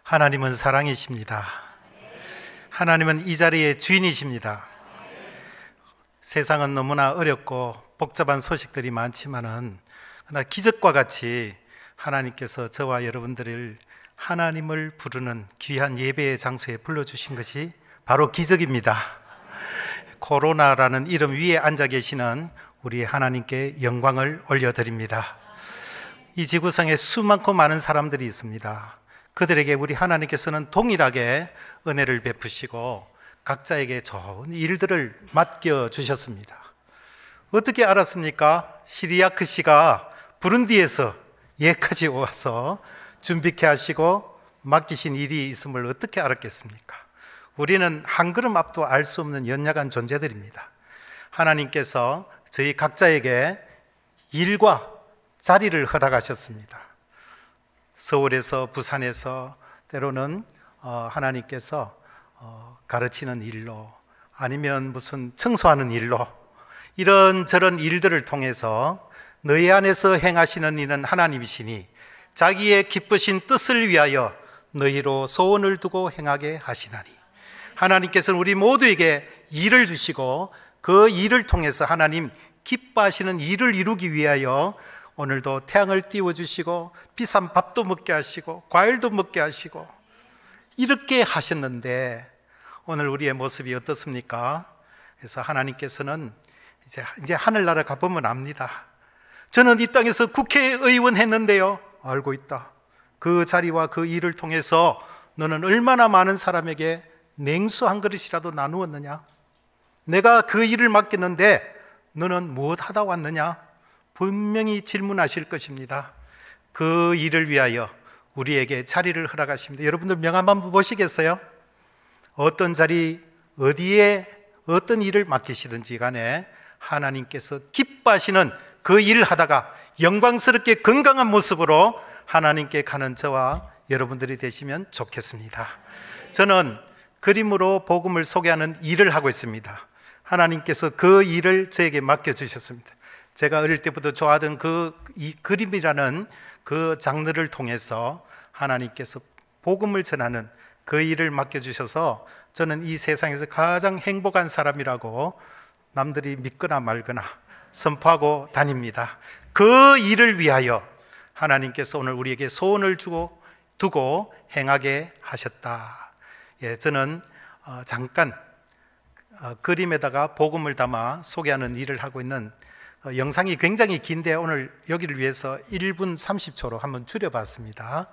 하나님은 사랑이십니다. 하나님은 이 자리의 주인이십니다. 세상은 너무나 어렵고 복잡한 소식들이 많지만은 그러나 기적과 같이 하나님께서 저와 여러분들을 하나님을 부르는 귀한 예배의 장소에 불러주신 것이 바로 기적입니다. 코로나라는 이름 위에 앉아 계시는 우리 하나님께 영광을 올려드립니다. 이 지구상에 수많고 많은 사람들이 있습니다. 그들에게 우리 하나님께서는 동일하게 은혜를 베푸시고 각자에게 좋은 일들을 맡겨주셨습니다. 어떻게 알았습니까? 시리아크 씨가 부룬디에서 예까지 와서 준비케 하시고 맡기신 일이 있음을 어떻게 알았겠습니까? 우리는 한 걸음 앞도 알 수 없는 연약한 존재들입니다. 하나님께서 저희 각자에게 일과 자리를 허락하셨습니다. 서울에서 부산에서 때로는 하나님께서 가르치는 일로 아니면 무슨 청소하는 일로 이런저런 일들을 통해서 너희 안에서 행하시는 이는 하나님이시니 자기의 기쁘신 뜻을 위하여 너희로 소원을 두고 행하게 하시나니, 하나님께서는 우리 모두에게 일을 주시고 그 일을 통해서 하나님 기뻐하시는 일을 이루기 위하여 오늘도 태양을 띄워주시고 비싼 밥도 먹게 하시고 과일도 먹게 하시고 이렇게 하셨는데 오늘 우리의 모습이 어떻습니까? 그래서 하나님께서는 이제 하늘나라 가보면 압니다. 저는 이 땅에서 국회의원 했는데요. 알고 있다. 그 자리와 그 일을 통해서 너는 얼마나 많은 사람에게 냉수 한 그릇이라도 나누었느냐? 내가 그 일을 맡겼는데 너는 무엇 하다 왔느냐? 분명히 질문하실 것입니다. 그 일을 위하여 우리에게 자리를 허락하십니다. 여러분들 명함 한번 보시겠어요? 어떤 자리, 어디에 어떤 일을 맡기시든지 간에 하나님께서 기뻐하시는 그 일을 하다가 영광스럽게 건강한 모습으로 하나님께 가는 저와 여러분들이 되시면 좋겠습니다. 저는 그림으로 복음을 소개하는 일을 하고 있습니다. 하나님께서 그 일을 저에게 맡겨주셨습니다. 제가 어릴 때부터 좋아하던 이 그림이라는 그 장르를 통해서 하나님께서 복음을 전하는 그 일을 맡겨주셔서 저는 이 세상에서 가장 행복한 사람이라고 남들이 믿거나 말거나 선포하고 다닙니다. 그 일을 위하여 하나님께서 오늘 우리에게 소원을 두고 행하게 하셨다. 저는 잠깐 그림에다가 복음을 담아 소개하는 일을 하고 있는 영상이 굉장히 긴데 오늘 여기를 위해서 1분 30초로 한번 줄여봤습니다.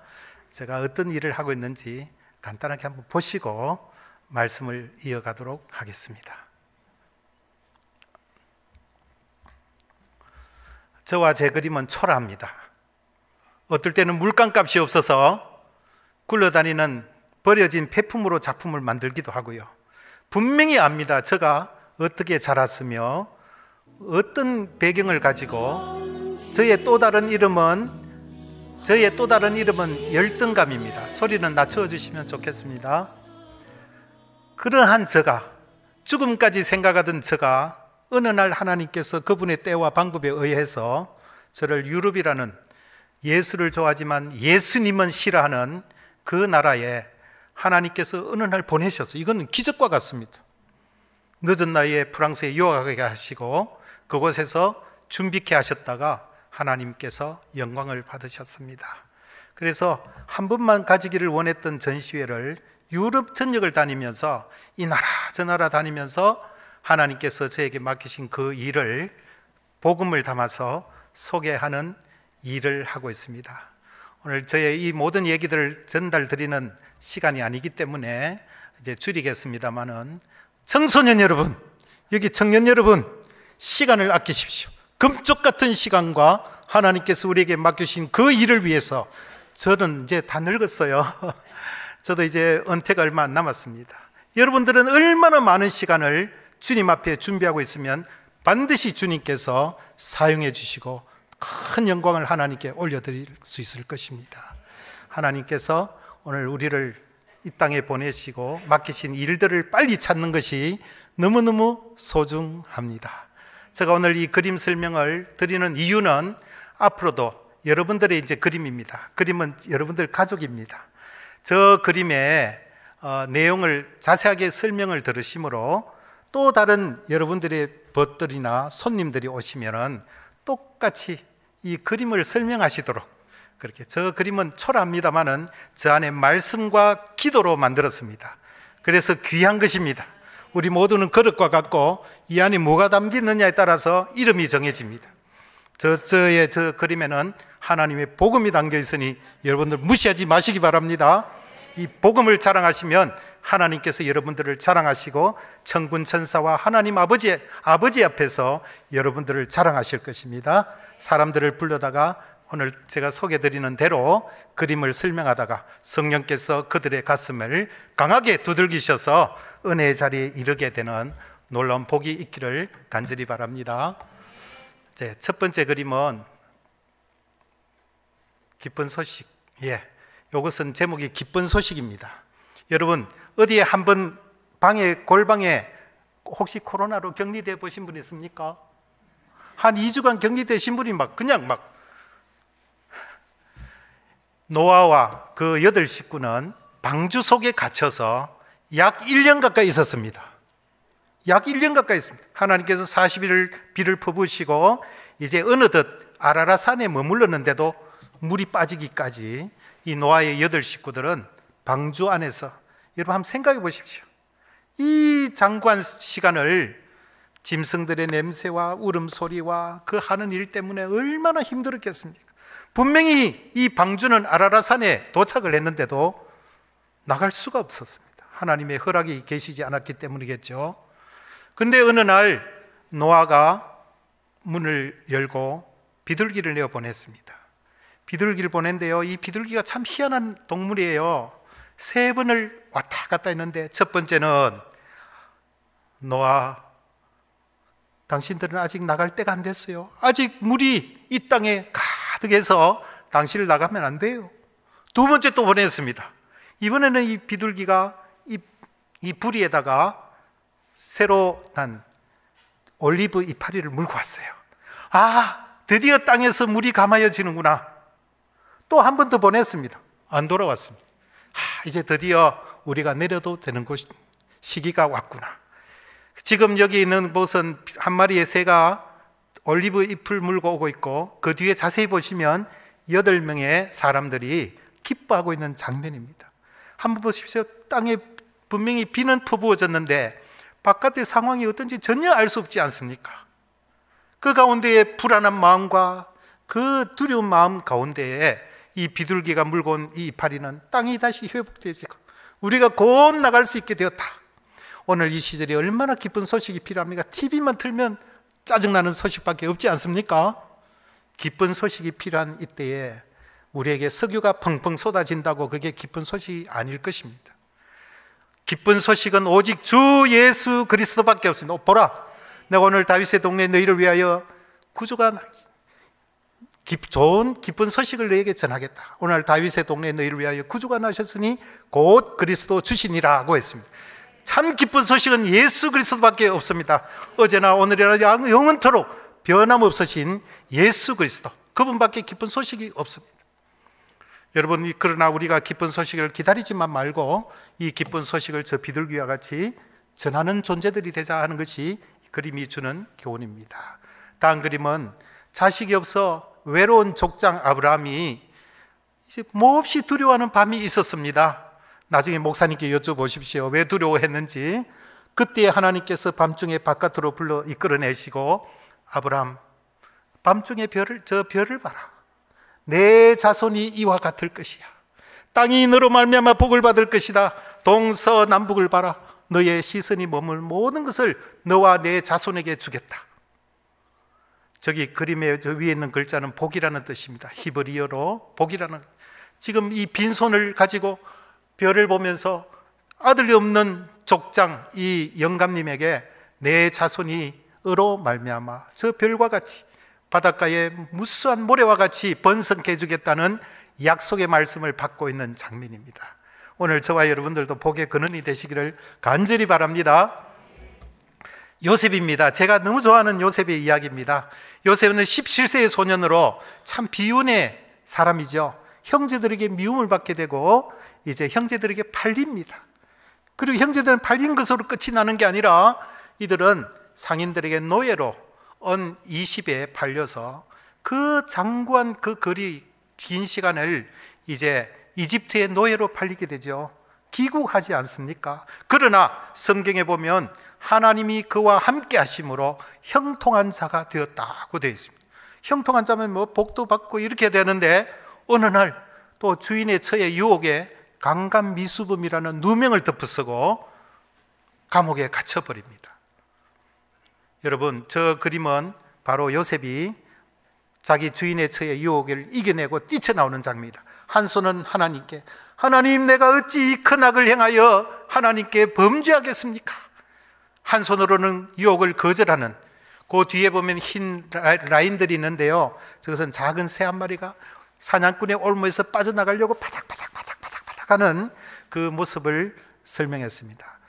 제가 어떤 일을 하고 있는지 간단하게 한번 보시고 말씀을 이어가도록 하겠습니다. 저와 제 그림은 초라합니다. 어떨 때는 물감값이 없어서 굴러다니는 버려진 폐품으로 작품을 만들기도 하고요. 분명히 압니다. 제가 어떻게 자랐으며 어떤 배경을 가지고 저의 또 다른 이름은 열등감입니다. 소리는 낮춰 주시면 좋겠습니다. 그러한 저가, 죽음까지 생각하던 저가 어느 날 하나님께서 그분의 때와 방법에 의해서 저를 유럽이라는 예수를 좋아하지만 예수님은 싫어하는 그 나라에 하나님께서 어느 날 보내셨어요. 이건 기적과 같습니다. 늦은 나이에 프랑스에 유학하게 하시고 그곳에서 준비케 하셨다가 하나님께서 영광을 받으셨습니다. 그래서 한 번만 가지기를 원했던 전시회를 유럽 전역을 다니면서 이 나라 저 나라 다니면서 하나님께서 저에게 맡기신 그 일을 복음을 담아서 소개하는 일을 하고 있습니다. 오늘 저의 이 모든 얘기들을 전달드리는 시간이 아니기 때문에 이제 줄이겠습니다만은, 청소년 여러분, 여기 청년 여러분, 시간을 아끼십시오. 금쪽 같은 시간과 하나님께서 우리에게 맡기신 그 일을 위해서 저는 이제 다 늙었어요. 저도 이제 은퇴가 얼마 안 남았습니다. 여러분들은 얼마나 많은 시간을 주님 앞에 준비하고 있으면 반드시 주님께서 사용해 주시고 큰 영광을 하나님께 올려드릴 수 있을 것입니다. 하나님께서 오늘 우리를 이 땅에 보내시고 맡기신 일들을 빨리 찾는 것이 너무너무 소중합니다. 제가 오늘 이 그림 설명을 드리는 이유는 앞으로도 여러분들의 이제 그림입니다. 그림은 여러분들 가족입니다. 저 그림의 내용을 자세하게 설명을 들으시므로 또 다른 여러분들의 벗들이나 손님들이 오시면은 똑같이 이 그림을 설명하시도록, 그렇게, 저 그림은 초라합니다만은 저 안에 말씀과 기도로 만들었습니다. 그래서 귀한 것입니다. 우리 모두는 그릇과 같고 이 안에 뭐가 담기느냐에 따라서 이름이 정해집니다. 저 그림에는 하나님의 복음이 담겨 있으니 여러분들 무시하지 마시기 바랍니다. 이 복음을 자랑하시면 하나님께서 여러분들을 자랑하시고 천군 천사와 하나님 아버지 앞에서 여러분들을 자랑하실 것입니다. 사람들을 불러다가 오늘 제가 소개드리는 대로 그림을 설명하다가 성령께서 그들의 가슴을 강하게 두들기셔서 은혜의 자리에 이르게 되는 놀라운 복이 있기를 간절히 바랍니다. 첫 번째 그림은 기쁜 소식. 이것은 제목이 기쁜 소식입니다. 여러분, 어디에 한번 골방에 혹시 코로나로 격리돼 보신 분 있습니까? 한 2주간 격리되신 분이 노아와 그 8식구는 방주 속에 갇혀서 약 1년 가까이 있었습니다. 약 1년 가까이 있습니다. 하나님께서 40일 비를 퍼부으시고 이제 어느덧 아라랏산에 머물렀는데도 물이 빠지기까지 이 노아의 8식구들은 방주 안에서, 여러분 한번 생각해 보십시오. 이 장관 시간을 짐승들의 냄새와 울음소리와 그 하는 일 때문에 얼마나 힘들었겠습니까? 분명히 이 방주는 아라랏산에 도착을 했는데도 나갈 수가 없었습니다. 하나님의 허락이 계시지 않았기 때문이겠죠. 근데 어느 날 노아가 문을 열고 비둘기를 내어 보냈습니다. 비둘기를 보낸데요, 이 비둘기가 참 희한한 동물이에요. 3번을 왔다 갔다 했는데, 첫 번째는 노아, 당신들은 아직 나갈 때가 안 됐어요. 아직 물이 이 땅에 가득해서 당신을 나가면 안 돼요. 두 번째 또 보냈습니다. 이번에는 이 비둘기가 이 부리에다가 새로 난 올리브 이파리를 물고 왔어요. 드디어 땅에서 물이 감아여지는구나. 또 한 번 더 보냈습니다. 안 돌아왔습니다. 이제 드디어 우리가 내려도 되는 시기가 왔구나. 지금 여기 있는 곳은 한 마리의 새가 올리브 잎을 물고 오고 있고, 그 뒤에 자세히 보시면 8명의 사람들이 기뻐하고 있는 장면입니다. 한번 보십시오. 땅에 분명히 비는 퍼부어졌는데 바깥의 상황이 어떤지 전혀 알 수 없지 않습니까? 그 가운데에 불안한 마음과 그 두려운 마음 가운데에 이 비둘기가 물고 온 이 이파리는 땅이 다시 회복되지고 우리가 곧 나갈 수 있게 되었다. 오늘 이 시절에 얼마나 기쁜 소식이 필요합니까? TV만 틀면 짜증나는 소식밖에 없지 않습니까? 기쁜 소식이 필요한 이때에 우리에게 석유가 펑펑 쏟아진다고 그게 기쁜 소식이 아닐 것입니다. 기쁜 소식은 오직 주 예수 그리스도밖에 없습니다. 보라, 내가 오늘 다윗의 동네 너희를 위하여 구주가 좋은 기쁜 소식을 너희에게 전하겠다. 오늘 다윗의 동네 너희를 위하여 구주가 나셨으니 곧 그리스도 주시니라고 했습니다. 참 기쁜 소식은 예수 그리스도밖에 없습니다. 어제나 오늘이나 영원토록 변함없으신 예수 그리스도, 그분밖에 기쁜 소식이 없습니다. 여러분, 그러나 우리가 기쁜 소식을 기다리지만 말고 이 기쁜 소식을 저 비둘기와 같이 전하는 존재들이 되자 하는 것이 그림이 주는 교훈입니다. 다음 그림은 자식이 없어 외로운 족장 아브라함이 이제 몹시 두려워하는 밤이 있었습니다. 나중에 목사님께 여쭤보십시오. 왜 두려워했는지. 그때 하나님께서 밤중에 바깥으로 불러 이끌어내시고, 아브라함, 밤중에 저 별을 봐라. 내 자손이 이와 같을 것이야. 땅이 너로 말미암아 복을 받을 것이다. 동서남북을 봐라. 너의 시선이 머물 모든 것을 너와 내 자손에게 주겠다. 저기 그림의 저 위에 있는 글자는 복이라는 뜻입니다. 히브리어로 복이라는. 지금 이 빈손을 가지고 별을 보면서 아들이 없는 족장 이 영감님에게 내 자손이 으로 말미암아 저 별과 같이 바닷가의 무수한 모래와 같이 번성해 주겠다는 약속의 말씀을 받고 있는 장면입니다. 오늘 저와 여러분들도 복의 근원이 되시기를 간절히 바랍니다. 요셉입니다. 제가 너무 좋아하는 요셉의 이야기입니다. 요셉은 17세의 소년으로 참 비운의 사람이죠. 형제들에게 미움을 받게 되고 이제 형제들에게 팔립니다. 그리고 형제들은 팔린 것으로 끝이 나는 게 아니라 이들은 상인들에게 노예로 언 20에 팔려서 그 장구한 그 거리 긴 시간을 이제 이집트의 노예로 팔리게 되죠. 귀국하지 않습니까? 그러나 성경에 보면 하나님이 그와 함께 하심으로 형통한 자가 되었다고 되어 있습니다. 형통한 자면 뭐 복도 받고 이렇게 되는데 어느 날 또 주인의 처의 유혹에 강간미수범이라는 누명을 덮어쓰고 감옥에 갇혀버립니다. 여러분, 저 그림은 바로 요셉이 자기 주인의 처의 유혹을 이겨내고 뛰쳐나오는 장면이다. 한 손은 하나님께, 하나님, 내가 어찌 이 큰 악을 행하여 하나님께 범죄하겠습니까? 한 손으로는 유혹을 거절하는, 그 뒤에 보면 흰 라인들이 있는데요, 저것은 작은 새 한 마리가 사냥꾼의 올무에서 빠져나가려고 바닥바닥 하는 그 모습을 설명했습니다.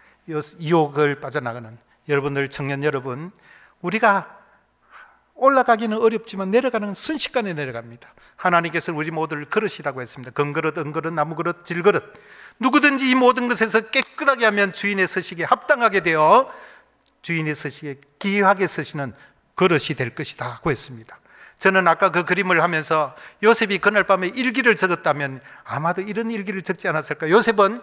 유혹을 빠져나가는, 여러분들, 청년 여러분, 우리가 올라가기는 어렵지만 내려가는 순식간에 내려갑니다. 하나님께서 우리 모두를 그릇이라고 했습니다. 금그릇, 은그릇, 나무그릇, 질그릇, 누구든지 이 모든 것에서 깨끗하게 하면 주인의 서식에 합당하게 되어 주인의 서식에 기이하게 서시는 그릇이 될 것이다 고 했습니다. 저는 아까 그 그림을 하면서 요셉이 그날 밤에 일기를 적었다면 아마도 이런 일기를 적지 않았을까. 요셉은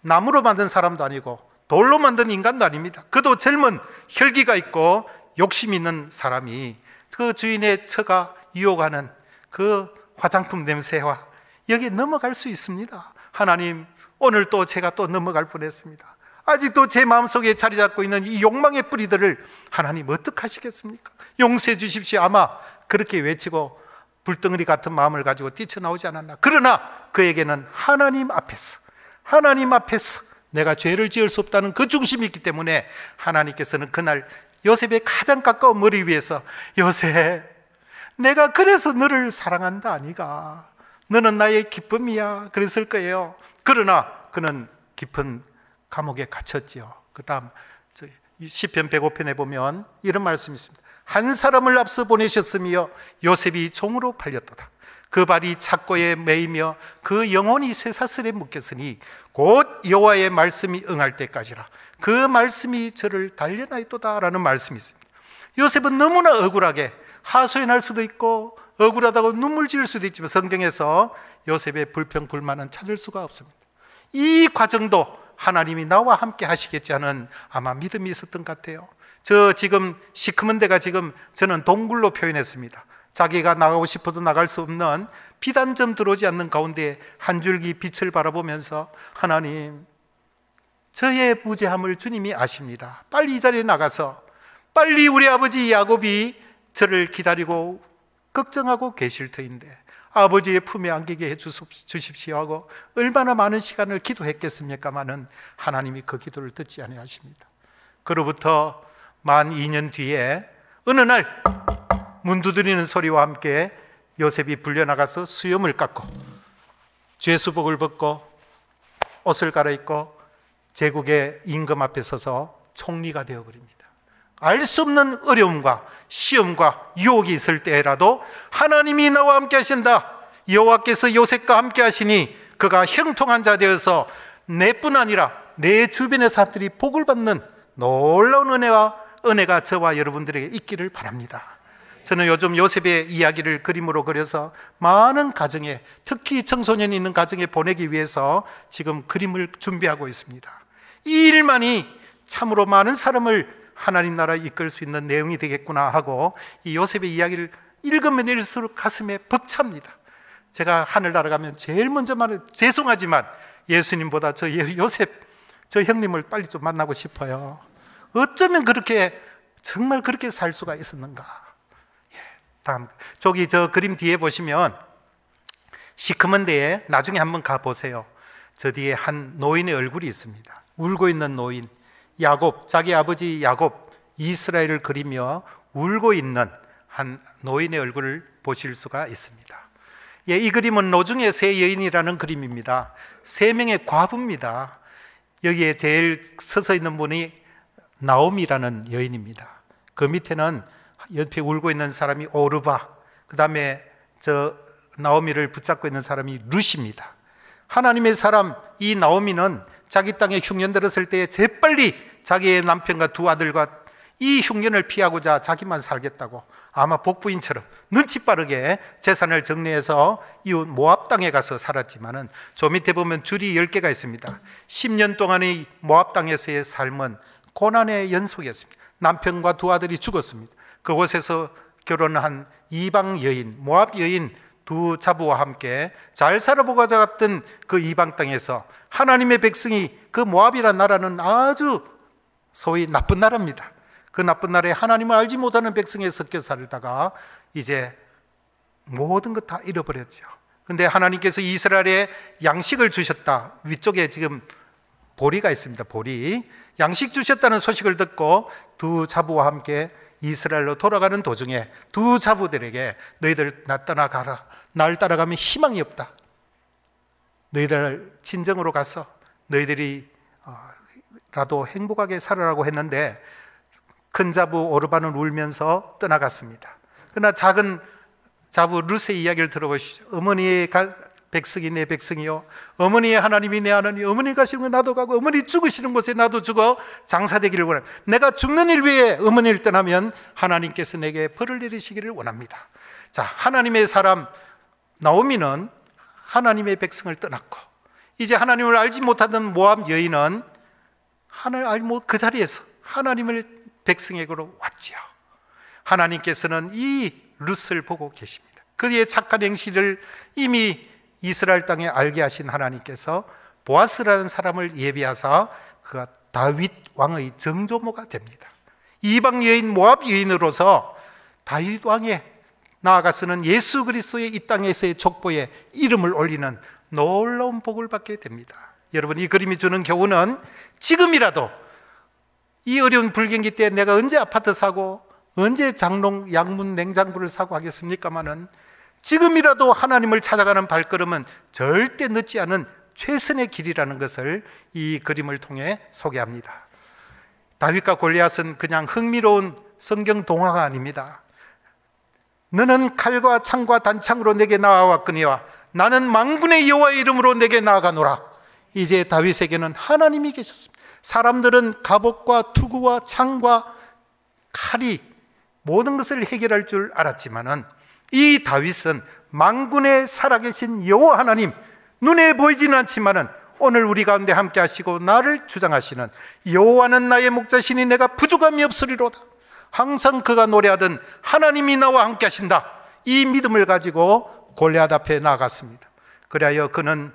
나무로 만든 사람도 아니고 돌로 만든 인간도 아닙니다. 그도 젊은 혈기가 있고 욕심 있는 사람이 그 주인의 처가 유혹하는 그 화장품 냄새와 여기에 넘어갈 수 있습니다. 하나님, 오늘 또 제가 또 넘어갈 뻔했습니다. 아직도 제 마음속에 자리 잡고 있는 이 욕망의 뿌리들을 하나님 어떻게 하시겠습니까? 용서해 주십시오. 아마 그렇게 외치고 불덩어리 같은 마음을 가지고 뛰쳐나오지 않았나. 그러나 그에게는 하나님 앞에서 내가 죄를 지을 수 없다는 그 중심이 있기 때문에 하나님께서는 그날 요셉의 가장 가까운 머리 위에서, 요셉, 내가 그래서 너를 사랑한다 아니가, 너는 나의 기쁨이야, 그랬을 거예요. 그러나 그는 깊은 감옥에 갇혔지요. 그 다음 시편 105편에 보면 이런 말씀이 있습니다. 한 사람을 앞서 보내셨으며 요셉이 종으로 팔렸도다. 그 발이 착고에 매이며 그 영혼이 쇠사슬에 묶였으니 곧 여호와의 말씀이 응할 때까지라. 그 말씀이 저를 단련하였도다 라는 말씀이 있습니다. 요셉은 너무나 억울하게 하소연할 수도 있고 억울하다고 눈물 지을 수도 있지만 성경에서 요셉의 불평 불만은 찾을 수가 없습니다. 이 과정도 하나님이 나와 함께 하시겠지 하는 아마 믿음이 있었던 것 같아요. 저 지금 시커먼 데가 지금 저는 동굴로 표현했습니다. 자기가 나가고 싶어도 나갈 수 없는 빛 한 점 들어오지 않는 가운데 한 줄기 빛을 바라보면서, 하나님, 저의 무죄함을 주님이 아십니다. 빨리 이 자리에 나가서 빨리 우리 아버지 야곱이 저를 기다리고 걱정하고 계실 터인데 아버지의 품에 안기게 해 주십시오 하고 얼마나 많은 시간을 기도했겠습니까마는 하나님이 그 기도를 듣지 아니하십니다. 그로부터 만 2년 뒤에 어느 날 문 두드리는 소리와 함께 요셉이 불려나가서 수염을 깎고 죄수복을 벗고 옷을 갈아입고 제국의 임금 앞에 서서 총리가 되어버립니다. 알 수 없는 어려움과 시험과 유혹이 있을 때라도 하나님이 나와 함께 하신다, 여호와께서 요셉과 함께 하시니 그가 형통한 자 되어서 내뿐 아니라 내 주변의 사람들이 복을 받는 놀라운 은혜가 저와 여러분들에게 있기를 바랍니다. 저는 요즘 요셉의 이야기를 그림으로 그려서 많은 가정에, 특히 청소년이 있는 가정에 보내기 위해서 지금 그림을 준비하고 있습니다. 이 일만이 참으로 많은 사람을 하나님 나라에 이끌 수 있는 내용이 되겠구나 하고 이 요셉의 이야기를 읽으면 읽을수록 가슴에 벅찹니다. 제가 하늘나라 가면 제일 먼저 말해, 죄송하지만 예수님보다 저 요셉, 저 형님을 빨리 좀 만나고 싶어요. 어쩌면 그렇게, 정말 그렇게 살 수가 있었는가. 다음, 저기 저 그림 뒤에 보시면 시커먼 데에 나중에 한번 가보세요. 저 뒤에 한 노인의 얼굴이 있습니다. 울고 있는 노인, 야곱, 자기 아버지 야곱, 이스라엘을 그리며 울고 있는 한 노인의 얼굴을 보실 수가 있습니다. 예, 이 그림은 노중의 세 여인이라는 그림입니다. 세 명의 과부입니다. 여기에 제일 서서 있는 분이 나오미라는 여인입니다. 그 밑에는 옆에 울고 있는 사람이 오르바, 그 다음에 저 나오미를 붙잡고 있는 사람이 룻입니다. 하나님의 사람 이 나오미는 자기 땅에 흉년 들었을 때에 재빨리 자기의 남편과 두 아들과 이 흉년을 피하고자 자기만 살겠다고 아마 복부인처럼 눈치 빠르게 재산을 정리해서 이웃 모압 땅에 가서 살았지만은 저 밑에 보면 줄이 10개가 있습니다. 10년 동안의 모압 땅에서의 삶은 고난의 연속이었습니다. 남편과 두 아들이 죽었습니다. 그곳에서 결혼한 이방 여인, 모압 여인 두 자부와 함께 잘 살아보고자 갔던 그 이방 땅에서 하나님의 백성이, 그 모압이라는 나라는 아주 소위 나쁜 나라입니다. 그 나쁜 나라에 하나님을 알지 못하는 백성에 섞여 살다가 이제 모든 것 다 잃어버렸죠. 그런데 하나님께서 이스라엘에 양식을 주셨다. 위쪽에 지금 보리가 있습니다. 보리. 양식 주셨다는 소식을 듣고 두 자부와 함께 이스라엘로 돌아가는 도중에 두 자부들에게 너희들 나 떠나가라. 날 따라가면 희망이 없다. 너희들 친정으로 가서 너희들이 라도 행복하게 살아라고 했는데 큰 자부 오르반은 울면서 떠나갔습니다. 그러나 작은 자부 룻의 이야기를 들어보시죠. 어머니의 백성이 내 백성이요, 어머니의 하나님이 내 하나님, 어머니 가시는 곳 나도 가고 어머니 죽으시는 곳에 나도 죽어 장사되기를 원합니다. 내가 죽는 일 위해 어머니를 떠나면 하나님께서 내게 벌을 내리시기를 원합니다. 자, 하나님의 사람 나오미는 하나님의 백성을 떠났고 이제 하나님을 알지 못하던 모압 여인은 하나님을 알지 못 그 자리에서 하나님을 백성에게로 왔지요. 하나님께서는 이 룻을 보고 계십니다. 그의 착한 행실을 이미 이스라엘 땅에 알게 하신 하나님께서 보아스라는 사람을 예비하사 그가 다윗 왕의 정조모가 됩니다. 이방 여인 모압 여인으로서 다윗 왕에 나아가서는 예수 그리스도의 이 땅에서의 족보에 이름을 올리는 놀라운 복을 받게 됩니다. 여러분, 이 그림이 주는 교훈은 지금이라도 이 어려운 불경기 때 내가 언제 아파트 사고 언제 장롱 양문 냉장고를 사고 하겠습니까마는 지금이라도 하나님을 찾아가는 발걸음은 절대 늦지 않은 최선의 길이라는 것을 이 그림을 통해 소개합니다. 다윗과 골리앗은 그냥 흥미로운 성경 동화가 아닙니다. 너는 칼과 창과 단창으로 내게 나아왔거니와 나는 만군의 여호와의 이름으로 내게 나아가노라. 이제 다윗에게는 하나님이 계셨습니다. 사람들은 갑옷과 투구와 창과 칼이 모든 것을 해결할 줄 알았지만은 이 다윗은 만군의 살아계신 여호와 하나님, 눈에 보이지는 않지만은 오늘 우리 가운데 함께 하시고 나를 주장하시는 여호와는 나의 목자시니 내가 부족함이 없으리로다. 항상 그가 노래하던 하나님이 나와 함께 하신다. 이 믿음을 가지고 골리앗 앞에 나아갔습니다. 그리하여 그는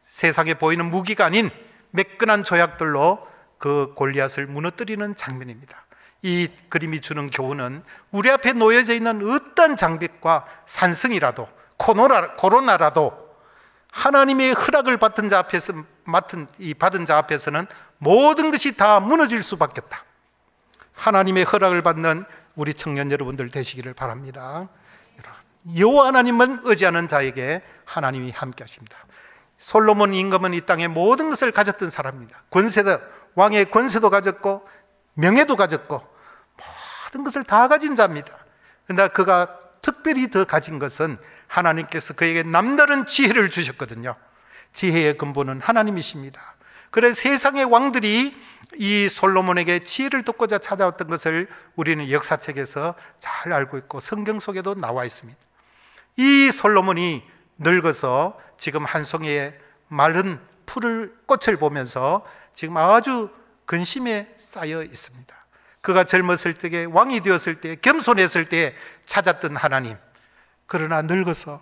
세상에 보이는 무기가 아닌 매끈한 조약들로 그 골리앗을 무너뜨리는 장면입니다. 이 그림이 주는 교훈은 우리 앞에 놓여져 있는 어떤 장벽과 산성이라도 코로나라도 하나님의 허락을 받은 자 앞에서 받은 자 앞에서는 모든 것이 다 무너질 수밖에 없다. 하나님의 허락을 받는 우리 청년 여러분들 되시기를 바랍니다. 여호와 하나님을 의지하는 자에게 하나님이 함께 하십니다. 솔로몬 임금은 이 땅에 모든 것을 가졌던 사람입니다. 권세도, 왕의 권세도 가졌고 명예도 가졌고 모든 것을 다 가진 자입니다. 그런데 그가 특별히 더 가진 것은 하나님께서 그에게 남다른 지혜를 주셨거든요. 지혜의 근본은 하나님이십니다. 그래서 세상의 왕들이 이 솔로몬에게 지혜를 돕고자 찾아왔던 것을 우리는 역사책에서 잘 알고 있고 성경 속에도 나와 있습니다. 이 솔로몬이 늙어서 지금 한 송이의 마른 꽃을 보면서 지금 아주 근심에 쌓여 있습니다. 그가 젊었을 때에 왕이 되었을 때 겸손했을 때 찾았던 하나님, 그러나 늙어서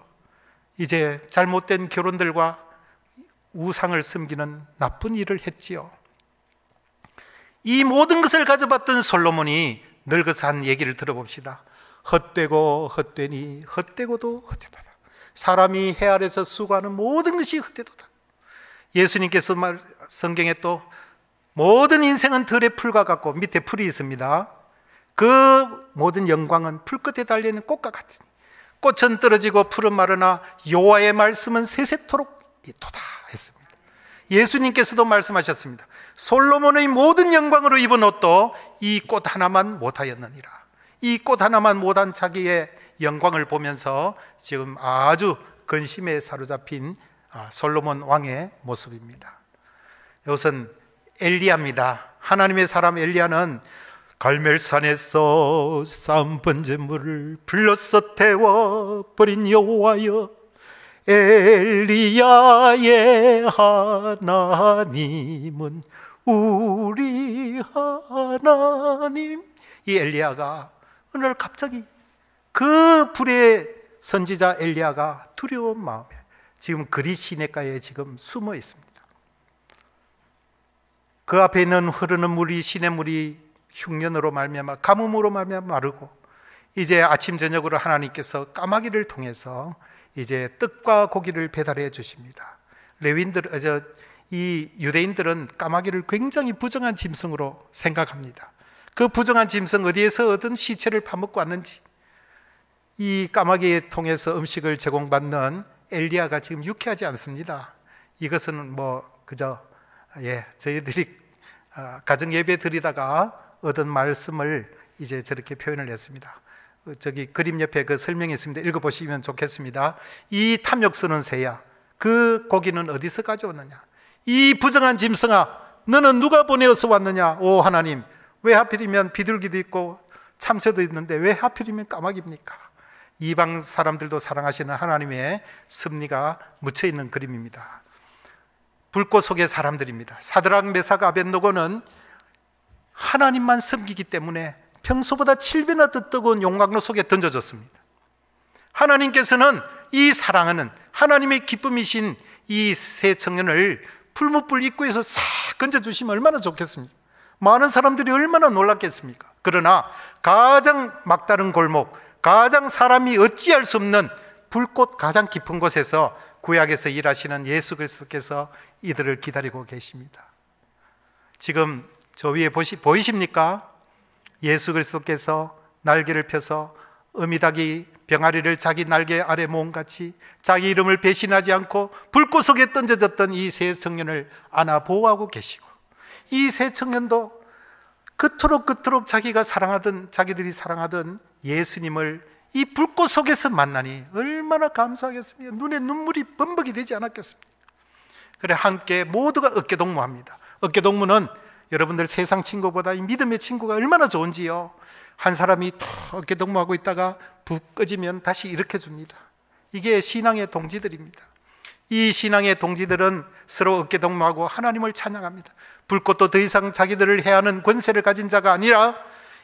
이제 잘못된 결혼들과 우상을 섬기는 나쁜 일을 했지요. 이 모든 것을 가져봤던 솔로몬이 늙어서 한 얘기를 들어봅시다. 헛되고 헛되니 헛되고도 헛되도다. 사람이 해 아래서 수고하는 모든 것이 헛되도다. 예수님께서 성경에 또 모든 인생은 들의 풀과 같고 밑에 풀이 있습니다. 그 모든 영광은 풀끝에 달려있는 꽃과 같으니 꽃은 떨어지고 풀은 마르나 여호와의 말씀은 세세토록 있도다 했습니다. 예수님께서도 말씀하셨습니다. 솔로몬의 모든 영광으로 입은 옷도 이 꽃 하나만 못하였느니라. 이 꽃 하나만 못한 자기의 영광을 보면서 지금 아주 근심에 사로잡힌 솔로몬 왕의 모습입니다. 이것은 엘리야입니다. 하나님의 사람 엘리야는 갈멜산에서 쌓은 번제물을 불러서 태워버린 여호와여, 엘리야의 하나님은 우리 하나님. 이 엘리야가 어느 날 갑자기 그 불의 선지자 엘리야가 두려운 마음에 지금 그리 시냇가에 지금 숨어 있습니다. 그 앞에 있는 흐르는 물이, 시냇물이 흉년으로 말미암아 가뭄으로 말미암아 마르고, 이제 아침 저녁으로 하나님께서 까마귀를 통해서 이제 떡과 고기를 배달해 주십니다. 이 유대인들은 까마귀를 굉장히 부정한 짐승으로 생각합니다. 그 부정한 짐승 어디에서 얻은 시체를 파먹고 왔는지, 이 까마귀에 통해서 음식을 제공받는 엘리야가 지금 유쾌하지 않습니다. 이것은 그저 저희들이 가정 예배 드리다가 얻은 말씀을 이제 저렇게 표현을 했습니다. 저기 그림 옆에 그 설명이 있습니다. 읽어보시면 좋겠습니다. 이 탐욕 쓰는 새야, 그 고기는 어디서 가져왔느냐? 이 부정한 짐승아, 너는 누가 보내어서 왔느냐? 오 하나님, 왜 하필이면 비둘기도 있고 참새도 있는데 왜 하필이면 까마귀입니까? 이방 사람들도 사랑하시는 하나님의 섭리가 묻혀있는 그림입니다. 불꽃 속의 사람들입니다. 사드락, 메삭, 아벳노고는 하나님만 섬기기 때문에 평소보다 7배나 더 뜨거운 용광로 속에 던져졌습니다. 하나님께서는 이 사랑하는 하나님의 기쁨이신 이 세 청년을 풀무불 입구에서 싹 건져주시면 얼마나 좋겠습니까? 많은 사람들이 얼마나 놀랐겠습니까? 그러나 가장 막다른 골목, 가장 사람이 어찌할 수 없는 불꽃 가장 깊은 곳에서 구약에서 일하시는 예수 그리스도께서 이들을 기다리고 계십니다. 지금 저 위에 보이십니까? 예수 그리스도께서 날개를 펴서 어미닭이 병아리를 자기 날개 아래 모음같이 자기 이름을 배신하지 않고 불꽃 속에 던져졌던 이 세 청년을 안아 보호하고 계시고, 이 세 청년도 그토록 자기들이 사랑하던 예수님을 이 불꽃 속에서 만나니 얼마나 감사하겠습니까? 눈에 눈물이 범벅이 되지 않았겠습니까? 그래 함께 모두가 어깨동무합니다. 어깨동무는 여러분들 세상 친구보다 이 믿음의 친구가 얼마나 좋은지요. 한 사람이 더 어깨동무하고 있다가 붓 꺼지면 다시 일으켜줍니다. 이게 신앙의 동지들입니다. 이 신앙의 동지들은 서로 어깨동무하고 하나님을 찬양합니다. 불꽃도 더 이상 자기들을 해하는 권세를 가진 자가 아니라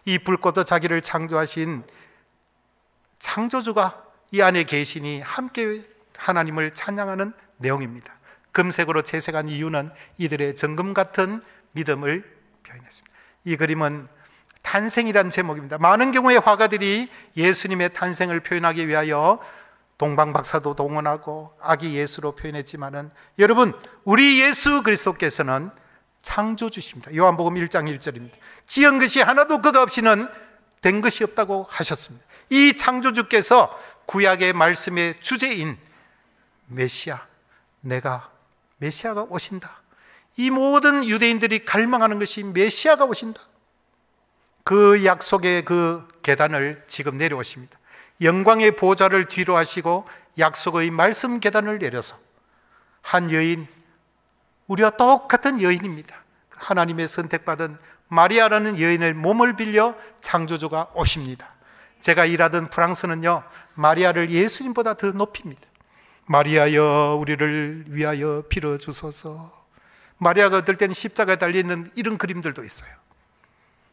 이 불꽃도 자기를 창조하신 창조주가 이 안에 계시니 함께 하나님을 찬양하는 내용입니다. 금색으로 채색한 이유는 이들의 정금 같은 믿음을 표현했습니다. 이 그림은 탄생이란 제목입니다. 많은 경우에 화가들이 예수님의 탄생을 표현하기 위하여 동방박사도 동원하고 아기 예수로 표현했지만은, 여러분, 우리 예수 그리스도께서는 창조주십니다. 요한복음 1장 1절입니다. 지은 것이 하나도 그가 없이는 된 것이 없다고 하셨습니다. 이 창조주께서 구약의 말씀의 주제인 메시아, 메시아가 오신다. 이 모든 유대인들이 갈망하는 것이 메시아가 오신다. 그 약속의 그 계단을 지금 내려오십니다. 영광의 보좌를 뒤로 하시고 약속의 말씀 계단을 내려서 한 여인, 우리와 똑같은 여인입니다. 하나님의 선택받은 마리아라는 여인의 몸을 빌려 창조주가 오십니다. 제가 일하던 프랑스는요, 마리아를 예수님보다 더 높입니다. 마리아여 우리를 위하여 빌어주소서. 마리아가 어떨 때는 십자가에 달려있는 이런 그림들도 있어요.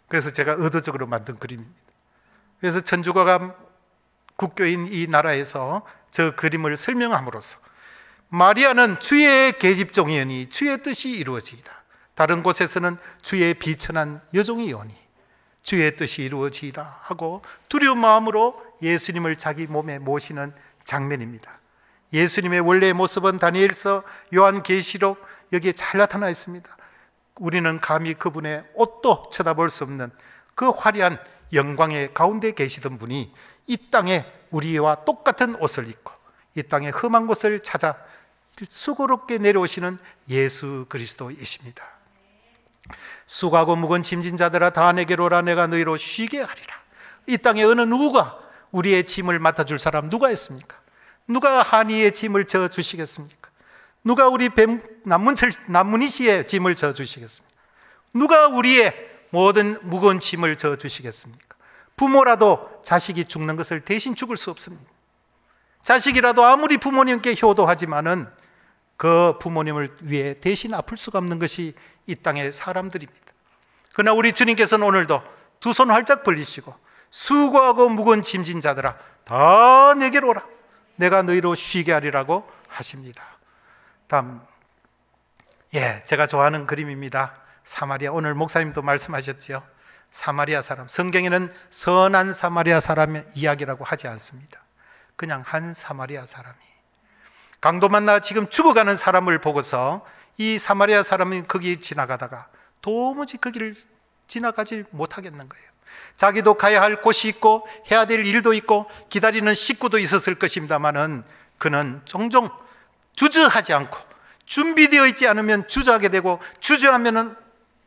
그래서 제가 의도적으로 만든 그림입니다. 그래서 천주교가 국교인 이 나라에서 저 그림을 설명함으로써 마리아는 주의 계집종이오니 주의 뜻이 이루어지이다. 다른 곳에서는 주의 비천한 여종이오니 주의 뜻이 이루어지이다 하고 두려운 마음으로 예수님을 자기 몸에 모시는 장면입니다. 예수님의 원래의 모습은 다니엘서, 요한계시록 여기에 잘 나타나 있습니다. 우리는 감히 그분의 옷도 쳐다볼 수 없는 그 화려한 영광의 가운데 계시던 분이 이 땅에 우리와 똑같은 옷을 입고 이 땅의 험한 곳을 찾아 수고롭게 내려오시는 예수 그리스도이십니다. 수고하고 무거운 짐진 자들아 다 내게로 오라, 내가 너희로 쉬게 하리라. 이 땅에 어느 누가 우리의 짐을 맡아줄 사람 누가 있습니까? 누가 한이의 짐을 져 주시겠습니까? 누가 우리 남문희씨의 짐을 져주시겠습니까? 누가 우리의 모든 무거운 짐을 져주시겠습니까? 부모라도 자식이 죽는 것을 대신 죽을 수 없습니다. 자식이라도 아무리 부모님께 효도하지만은 그 부모님을 위해 대신 아플 수가 없는 것이 이 땅의 사람들입니다. 그러나 우리 주님께서는 오늘도 두 손 활짝 벌리시고 수고하고 무거운 짐진 자들아 다 내게로 오라, 내가 너희로 쉬게 하리라고 하십니다. 다음, 제가 좋아하는 그림입니다. 사마리아, 오늘 목사님도 말씀하셨지요. 사마리아 사람, 성경에는 선한 사마리아 사람의 이야기라고 하지 않습니다. 그냥 한 사마리아 사람이 강도 만나 지금 죽어가는 사람을 보고서 이 사마리아 사람이 거기 지나가다가 도무지 거기를 지나가지 못하겠는 거예요. 자기도 가야 할 곳이 있고 해야 될 일도 있고 기다리는 식구도 있었을 것입니다마는 그는 종종 주저하지 않고 준비되어 있지 않으면 주저하게 되고 주저하면은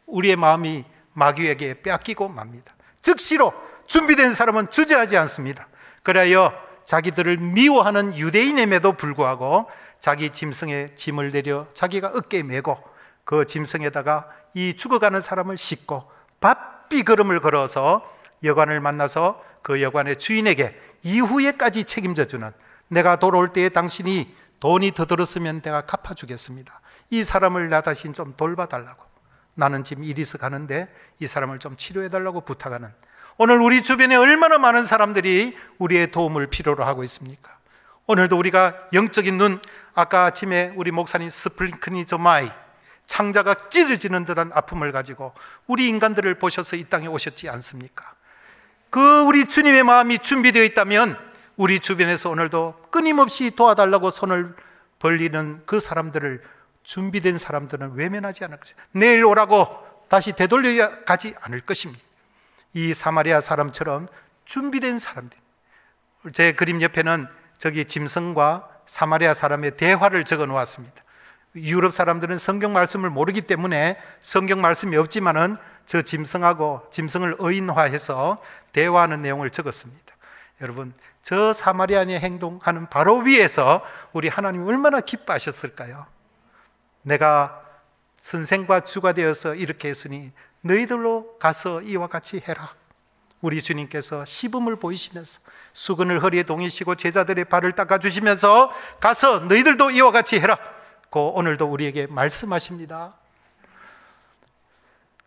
우리의 마음이 마귀에게 빼앗기고 맙니다. 즉시로 준비된 사람은 주저하지 않습니다. 그래야 자기들을 미워하는 유대인임에도 불구하고 자기 짐승에 짐을 내려 자기가 어깨에 메고 그 짐승에다가 이 죽어가는 사람을 싣고 바삐 걸음을 걸어서 여관을 만나서 그 여관의 주인에게 이후에까지 책임져 주는, 내가 돌아올 때에 당신이 돈이 더 들었으면 내가 갚아주겠습니다, 이 사람을 나 대신 좀 돌봐달라고, 나는 지금 일이 있어 가는데 이 사람을 좀 치료해달라고 부탁하는, 오늘 우리 주변에 얼마나 많은 사람들이 우리의 도움을 필요로 하고 있습니까? 오늘도 우리가 영적인 눈, 아까 아침에 우리 목사님 스플링크니조마이, 창자가 찢어지는 듯한 아픔을 가지고 우리 인간들을 보셔서 이 땅에 오셨지 않습니까? 그 우리 주님의 마음이 준비되어 있다면 우리 주변에서 오늘도 끊임없이 도와달라고 손을 벌리는 그 사람들을, 준비된 사람들은 외면하지 않을 것입니다. 내일 오라고 다시 되돌려 가지 않을 것입니다. 이 사마리아 사람처럼 준비된 사람들, 제 그림 옆에는 저기 짐승과 사마리아 사람의 대화를 적어 놓았습니다. 유럽 사람들은 성경 말씀을 모르기 때문에 성경 말씀이 없지만은 저 짐승하고 짐승을 의인화해서 대화하는 내용을 적었습니다. 여러분, 저 사마리아인의 행동하는 바로 위에서 우리 하나님이 얼마나 기뻐하셨을까요? 내가 선생과 주가 되어서 이렇게 했으니 너희들로 가서 이와 같이 해라. 우리 주님께서 시범을 보이시면서 수건을 허리에 동이시고 제자들의 발을 닦아주시면서 가서 너희들도 이와 같이 해라, 오늘도 우리에게 말씀하십니다.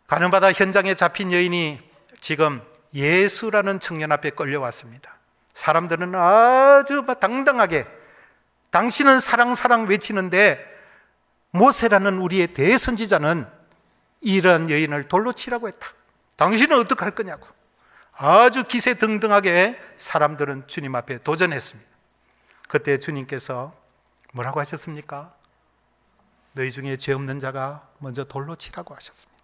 가는 바다 현장에 잡힌 여인이 지금 예수라는 청년 앞에 끌려왔습니다. 사람들은 아주 당당하게 당신은 사랑 사랑 외치는데 모세라는 우리의 대선지자는 이러한 여인을 돌로 치라고 했다, 당신은 어떡할 거냐고 아주 기세등등하게 사람들은 주님 앞에 도전했습니다. 그때 주님께서 뭐라고 하셨습니까? 너희 중에 죄 없는 자가 먼저 돌로 치라고 하셨습니다.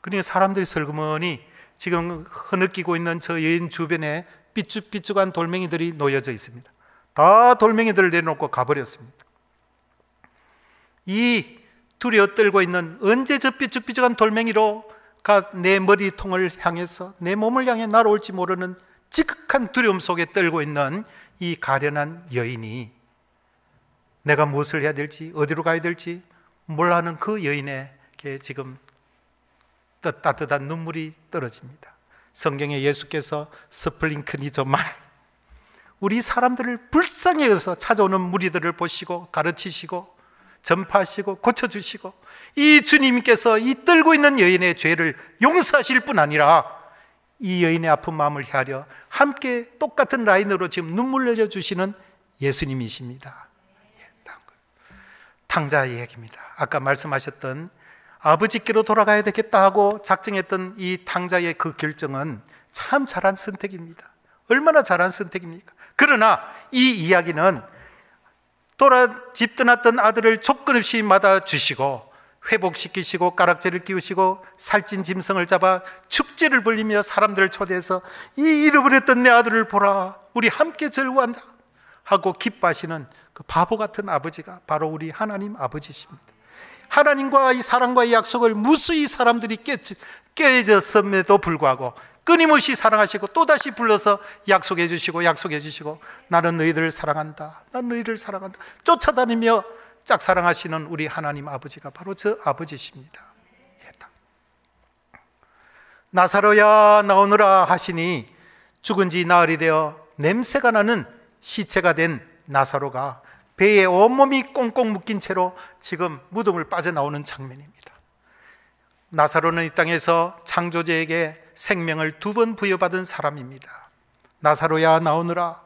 그러니까 사람들이 슬그머니 지금 흐느끼고 있는 저 여인 주변에 삐죽삐죽한 돌멩이들이 놓여져 있습니다. 다 돌멩이들을 내놓고 가버렸습니다. 이 두려워 떨고 있는, 언제 저 삐죽삐죽한 돌멩이로가 내 머리통을 향해서 내 몸을 향해 날아올지 모르는 지극한 두려움 속에 떨고 있는 이 가련한 여인이 내가 무엇을 해야 될지, 어디로 가야 될지 몰라하는 그 여인에게 지금 따뜻한 눈물이 떨어집니다. 성경에 예수께서 스플링크니조마, 우리 사람들을 불쌍히 여겨서 찾아오는 무리들을 보시고 가르치시고 전파하시고 고쳐주시고 이 주님께서 이 떨고 있는 여인의 죄를 용서하실 뿐 아니라 이 여인의 아픈 마음을 헤아려 함께 똑같은 라인으로 지금 눈물 흘려주시는 예수님이십니다. 탕자의 얘기입니다. 아까 말씀하셨던 아버지께로 돌아가야 되겠다 하고 작정했던 이 탕자의 그 결정은 참 잘한 선택입니다. 얼마나 잘한 선택입니까? 그러나 이 이야기는 집 떠났던 아들을 조건 없이 맞아주시고 회복시키시고 가락지를 끼우시고 살찐 짐승을 잡아 축제를 벌리며 사람들을 초대해서 이 잃어버렸던 내 아들을 보라, 우리 함께 즐거워한다 하고 기뻐하시는 그 바보 같은 아버지가 바로 우리 하나님 아버지십니다. 하나님과 이 사랑과의 약속을 무수히 사람들이 깨졌음에도 불구하고 끊임없이 사랑하시고 또다시 불러서 약속해 주시고 나는 너희들을 사랑한다, 난 너희를 사랑한다 쫓아다니며 짝사랑하시는 우리 하나님 아버지가 바로 저 아버지십니다. 나사로야 나오너라 하시니 죽은 지 나흘이 되어 냄새가 나는 시체가 된 나사로가 배에 온몸이 꽁꽁 묶인 채로 지금 무덤을 빠져나오는 장면입니다. 나사로는 이 땅에서 창조주에게 생명을 2번 부여받은 사람입니다. 나사로야 나오너라.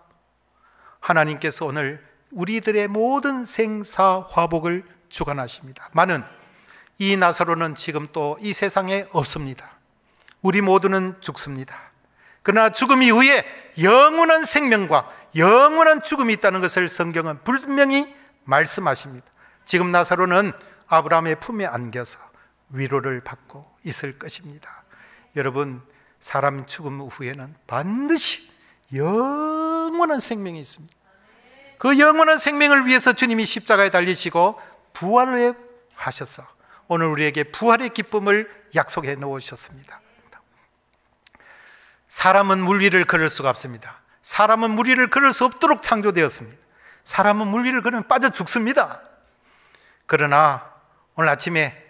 하나님께서 오늘 우리들의 모든 생사화복을 주관하십니다. 많은 이 나사로는 지금 또 이 세상에 없습니다. 우리 모두는 죽습니다. 그러나 죽음 이후에 영원한 생명과 영원한 죽음이 있다는 것을 성경은 분명히 말씀하십니다. 지금 나사로는 아브라함의 품에 안겨서 위로를 받고 있을 것입니다. 여러분, 사람 죽음 후에는 반드시 영원한 생명이 있습니다. 그 영원한 생명을 위해서 주님이 십자가에 달리시고 부활을 하셔서 오늘 우리에게 부활의 기쁨을 약속해 놓으셨습니다. 사람은 물 위를 걸을 수가 없습니다. 사람은 물 위를 걸을 수 없도록 창조되었습니다. 사람은 물 위를 걸으면 빠져 죽습니다. 그러나 오늘 아침에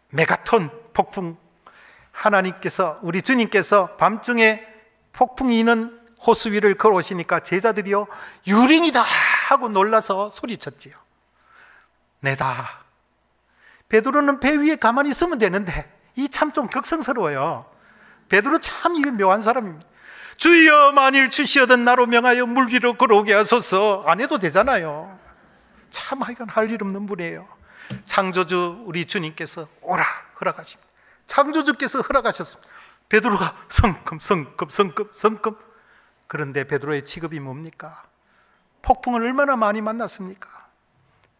메가톤 폭풍, 하나님께서, 우리 주님께서 밤중에 폭풍이 있는 호수 위를 걸어오시니까 제자들이요 유령이다 하고 놀라서 소리쳤지요. 내다. 베드로는 배 위에 가만히 있으면 되는데 이 참 좀 극성스러워요. 베드로 참 이게 묘한 사람입니다. 주여 만일 주시어던 나로 명하여 물 위로 걸어오게 하소서 안 해도 되잖아요. 참 하여간 할 일 없는 분이에요. 창조주 우리 주님께서 오라 허락하십니다. 창조주께서 허락하셨습니다. 베드로가 성큼. 그런데 베드로의 직업이 뭡니까? 폭풍을 얼마나 많이 만났습니까?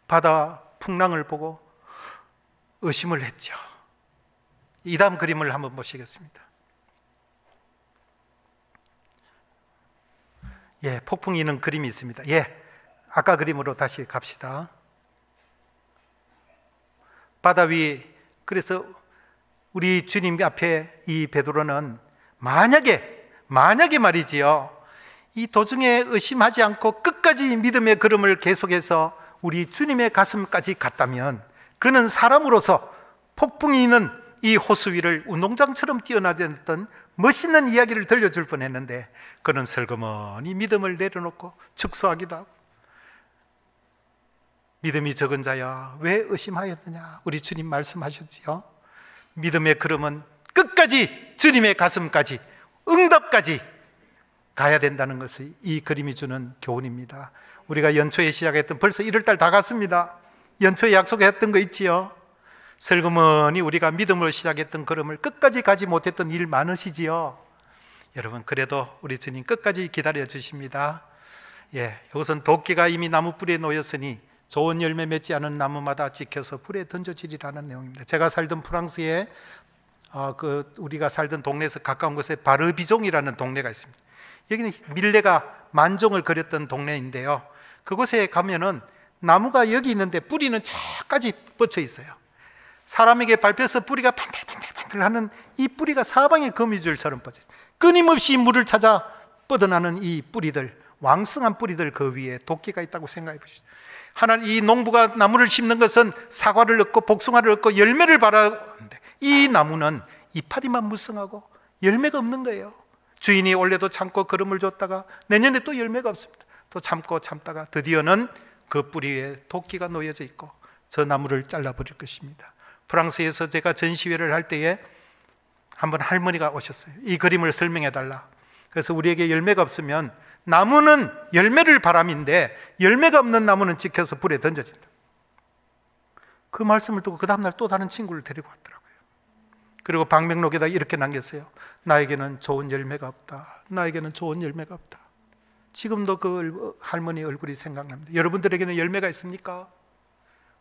바다 풍랑을 보고 의심을 했죠. 이 다음 그림을 한번 보시겠습니다. 예, 폭풍이 있는 그림이 있습니다. 예, 아까 그림으로 다시 갑시다. 바다 위, 그래서 우리 주님 앞에 이 베드로는 만약에 말이지요, 이 도중에 의심하지 않고 끝까지 믿음의 걸음을 계속해서 우리 주님의 가슴까지 갔다면 그는 사람으로서 폭풍이 있는 이 호수 위를 운동장처럼 뛰어나던 멋있는 이야기를 들려줄 뻔했는데 그는 슬그머니 믿음을 내려놓고 축소하기도 하고, 믿음이 적은 자야 왜 의심하였느냐, 우리 주님 말씀하셨지요. 믿음의 걸음은 끝까지 주님의 가슴까지 응답까지 가야 된다는 것이 이 그림이 주는 교훈입니다. 우리가 연초에 시작했던, 벌써 1월달 다 갔습니다. 연초에 약속했던 거 있지요. 슬그머니 우리가 믿음으로 시작했던 걸음을 끝까지 가지 못했던 일 많으시지요. 여러분, 그래도 우리 주님 끝까지 기다려 주십니다. 예, 이것은 도끼가 이미 나무 뿌리에 놓였으니 좋은 열매 맺지 않은 나무마다 찍혀서 불에 던져지리라는 내용입니다. 제가 살던 프랑스에 우리가 살던 동네에서 가까운 곳에 바르비종이라는 동네가 있습니다. 여기는 밀레가 만종을 그렸던 동네인데요, 그곳에 가면은 나무가 여기 있는데 뿌리는 저까지 뻗쳐 있어요. 사람에게 밟혀서 뿌리가 반들반들반들하는 이 뿌리가 사방에 거미줄처럼 뻗쳐 있어요. 끊임없이 물을 찾아 뻗어나는 이 뿌리들, 왕성한 뿌리들, 그 위에 도끼가 있다고 생각해 보시죠. 하나님, 이 농부가 나무를 심는 것은 사과를 얻고 복숭아를 얻고 열매를 바라는데 이 나무는 이파리만 무성하고 열매가 없는 거예요. 주인이 올해도 참고 걸음을 줬다가 내년에 또 열매가 없습니다. 또 참다가 드디어는 그 뿌리 위에 도끼가 놓여져 있고 저 나무를 잘라버릴 것입니다. 프랑스에서 제가 전시회를 할 때에 한번 할머니가 오셨어요. 이 그림을 설명해 달라. 그래서 우리에게 열매가 없으면 나무는 열매를 바람인데 열매가 없는 나무는 찍혀서 불에 던져진다. 그 말씀을 듣고 그 다음날 또 다른 친구를 데리고 왔더라고요. 그리고 방명록에다 이렇게 남겼어요. 나에게는 좋은 열매가 없다. 나에게는 좋은 열매가 없다. 지금도 그 할머니 얼굴이 생각납니다. 여러분들에게는 열매가 있습니까?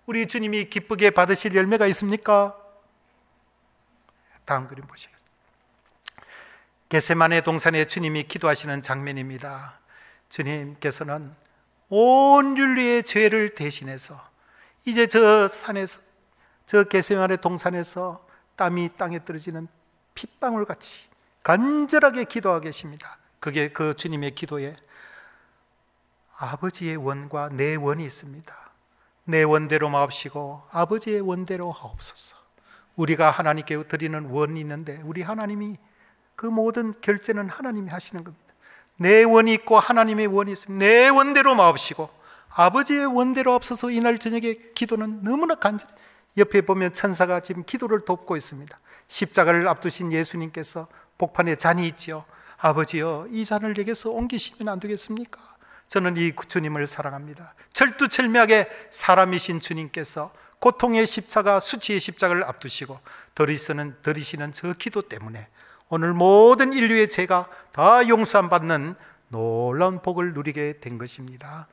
우리 주님이 기쁘게 받으실 열매가 있습니까? 다음 그림 보시겠습니다. 겟세마네 동산에 주님이 기도하시는 장면입니다. 주님께서는 온 인류의 죄를 대신해서 이제 저 산에서, 저 겟세마네 동산에서 땀이 땅에 떨어지는 핏방울 같이 간절하게 기도하고 계십니다. 그게 그 주님의 기도에 아버지의 원과 내 원이 있습니다. 내 원대로 마옵시고 아버지의 원대로 하옵소서. 우리가 하나님께 드리는 원이 있는데 우리 하나님이 그 모든 결제는 하나님이 하시는 겁니다. 내 원이 있고 하나님의 원이 있습니다. 내 원대로 마옵시고 아버지의 원대로 앞서서 이날 저녁에 기도는 너무나 간절히, 옆에 보면 천사가 지금 기도를 돕고 있습니다. 십자가를 앞두신 예수님께서 복판에 잔이 있지요. 아버지여, 이 잔을 내게서 옮기시면 안 되겠습니까? 저는 이 주님을 사랑합니다. 철두철미하게 사람이신 주님께서 고통의 십자가, 수치의 십자가를 앞두시고 들이시는 저 기도 때문에 오늘 모든 인류의 죄가 다 용서받는 놀라운 복을 누리게 된 것입니다.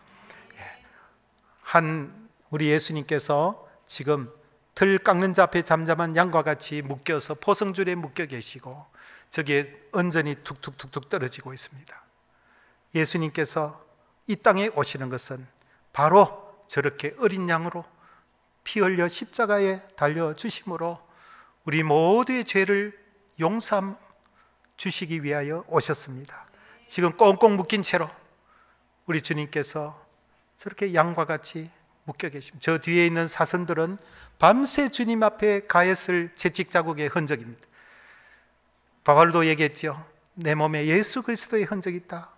우리 예수님께서 지금 들 깎는 자 앞에 잠잠한 양과 같이 묶여서 포성줄에 묶여 계시고 저기에 언전이 툭툭툭툭 떨어지고 있습니다. 예수님께서 이 땅에 오시는 것은 바로 저렇게 어린 양으로 피 흘려 십자가에 달려 주심으로 우리 모두의 죄를 용서 주시기 위하여 오셨습니다. 지금 꽁꽁 묶인 채로 우리 주님께서 저렇게 양과 같이 묶여 계십니다. 저 뒤에 있는 사선들은 밤새 주님 앞에 가했을 채찍 자국의 흔적입니다. 바울도 얘기했죠. 내 몸에 예수 그리스도의 흔적이 있다.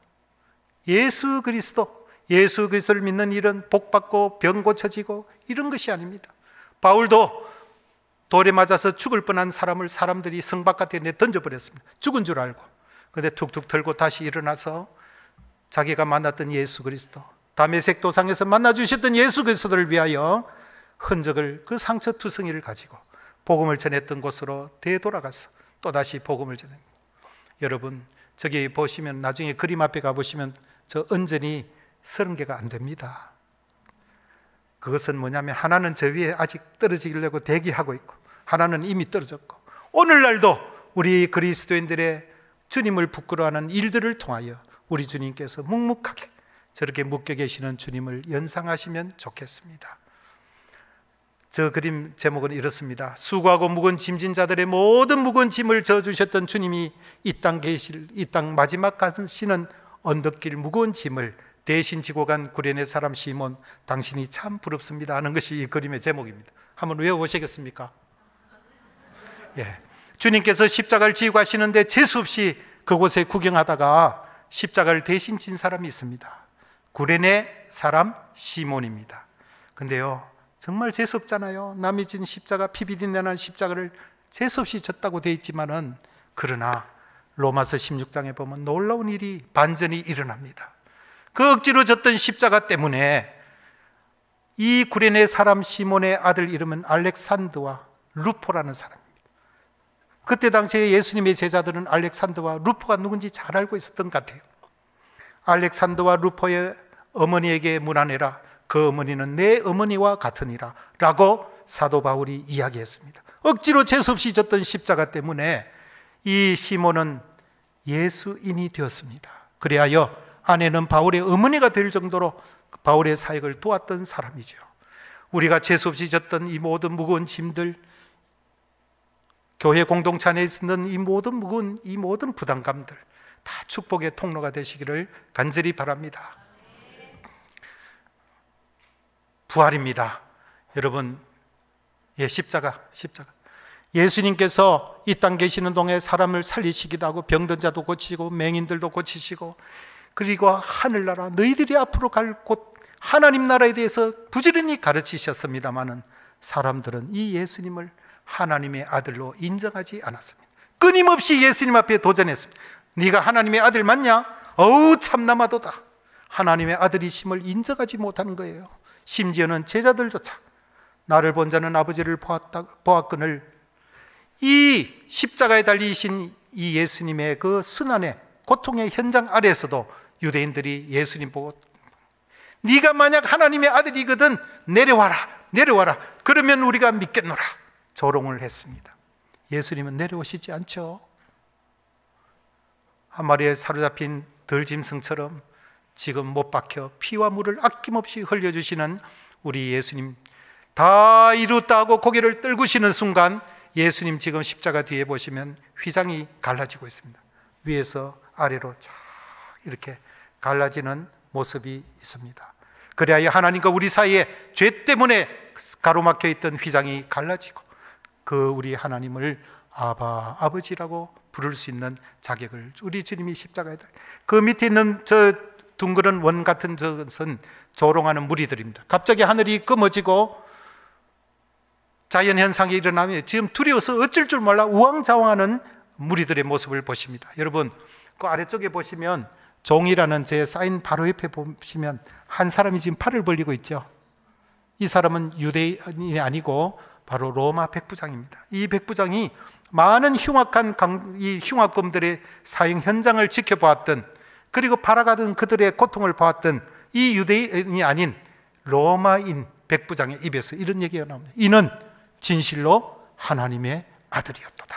예수 그리스도를 믿는 일은 복받고 병 고쳐지고 이런 것이 아닙니다. 바울도 돌에 맞아서 죽을 뻔한 사람들이 성 바깥에 던져버렸습니다. 죽은 줄 알고. 그런데 툭툭 털고 다시 일어나서 자기가 만났던 예수 그리스도, 다메섹 도상에서 만나주셨던 예수 그리스도를 위하여 흔적을, 그 상처 투성이를 가지고 복음을 전했던 곳으로 되돌아가서 또다시 복음을 전합니다. 여러분, 저기 보시면 나중에 그림 앞에 가보시면 저 언전이 30개가 안 됩니다. 그것은 뭐냐면 하나는 저 위에 아직 떨어지려고 대기하고 있고 하나는 이미 떨어졌고, 오늘날도 우리 그리스도인들의 주님을 부끄러워하는 일들을 통하여 우리 주님께서 묵묵하게 저렇게 묶여 계시는 주님을 연상하시면 좋겠습니다. 저 그림 제목은 이렇습니다. 수고하고 무거운 짐진 자들의 모든 무거운 짐을 져주셨던 주님이 이 땅 마지막 가시는 언덕길 무거운 짐을 대신 지고 간 구레네 사람 시몬, 당신이 참 부럽습니다 하는 것이 이 그림의 제목입니다. 한번 외워보시겠습니까? 예. 주님께서 십자가를 지고 가시는데 재수없이 그곳에 구경하다가 십자가를 대신 진 사람이 있습니다. 구레네 사람 시몬입니다. 근데요, 정말 재수없잖아요. 남이 진 십자가, 피비린내나는 십자가를 재수없이 졌다고 되어 있지만은, 그러나 로마서 16장에 보면 놀라운 일이, 반전이 일어납니다. 그 억지로 졌던 십자가 때문에 이 구레네 사람 시몬의 아들 이름은 알렉산더와 루포라는 사람입니다. 그때 당시에 예수님의 제자들은 알렉산더와 루포가 누군지 잘 알고 있었던 것 같아요. 알렉산더와 루포의 어머니에게 문안해라. 그 어머니는 내 어머니와 같으니라 라고 사도 바울이 이야기했습니다. 억지로 재수없이 졌던 십자가 때문에 이 시몬은 예수인이 되었습니다. 그리하여 아내는 바울의 어머니가 될 정도로 바울의 사역을 도왔던 사람이죠. 우리가 재수없이 졌던 이 모든 무거운 짐들, 교회 공동체 안에 있는 이 모든 부담감들 다 축복의 통로가 되시기를 간절히 바랍니다. 부활입니다. 여러분, 십자가. 예수님께서 이 땅 계시는 동에 사람을 살리시기도 하고 병든 자도 고치시고 맹인들도 고치시고, 그리고 하늘나라, 너희들이 앞으로 갈 곳 하나님 나라에 대해서 부지런히 가르치셨습니다마는 사람들은 이 예수님을 하나님의 아들로 인정하지 않았습니다. 끊임없이 예수님 앞에 도전했습니다. 네가 하나님의 아들 맞냐? 어우 참나마도다. 하나님의 아들이심을 인정하지 못하는 거예요. 심지어는 제자들조차 나를 본 자는 아버지를 보았거늘, 이 십자가에 달리신 이 예수님의 그 순환의 고통의 현장 아래에서도 유대인들이 예수님 보고 네가 만약 하나님의 아들이거든 내려와라. 그러면 우리가 믿겠노라. 조롱을 했습니다. 예수님은 내려오시지 않죠. 한 마리의 사로잡힌 들짐승처럼 지금 못 박혀 피와 물을 아낌없이 흘려주시는 우리 예수님, 다 이루었다 하고 고개를 떨구시는 순간 예수님 지금 십자가 뒤에 보시면 휘장이 갈라지고 있습니다. 위에서 아래로 쫙 이렇게 갈라지는 모습이 있습니다. 그래야 하나님과 우리 사이에 죄 때문에 가로막혀 있던 휘장이 갈라지고 그 우리 하나님을 아바, 아버지라고 부를 수 있는 자격을 우리 주님이 십자가에 달려. 그 밑에 있는 저 둥그런 원 같은 것은 조롱하는 무리들입니다. 갑자기 하늘이 검어지고 자연현상이 일어나면 지금 두려워서 어쩔 줄 몰라 우왕좌왕하는 무리들의 모습을 보십니다. 여러분, 그 아래쪽에 보시면 종이라는 제 사인 바로 옆에 보시면 한 사람이 지금 팔을 벌리고 있죠. 이 사람은 유대인이 아니고 바로 로마 백부장입니다. 이 백부장이 많은 흉악한 이 흉악범들의 사형 현장을 지켜보았던, 그리고 팔아가던 그들의 고통을 보았던 이 유대인이 아닌 로마인 백부장의 입에서 이런 얘기가 나옵니다. 이는 진실로 하나님의 아들이었도다.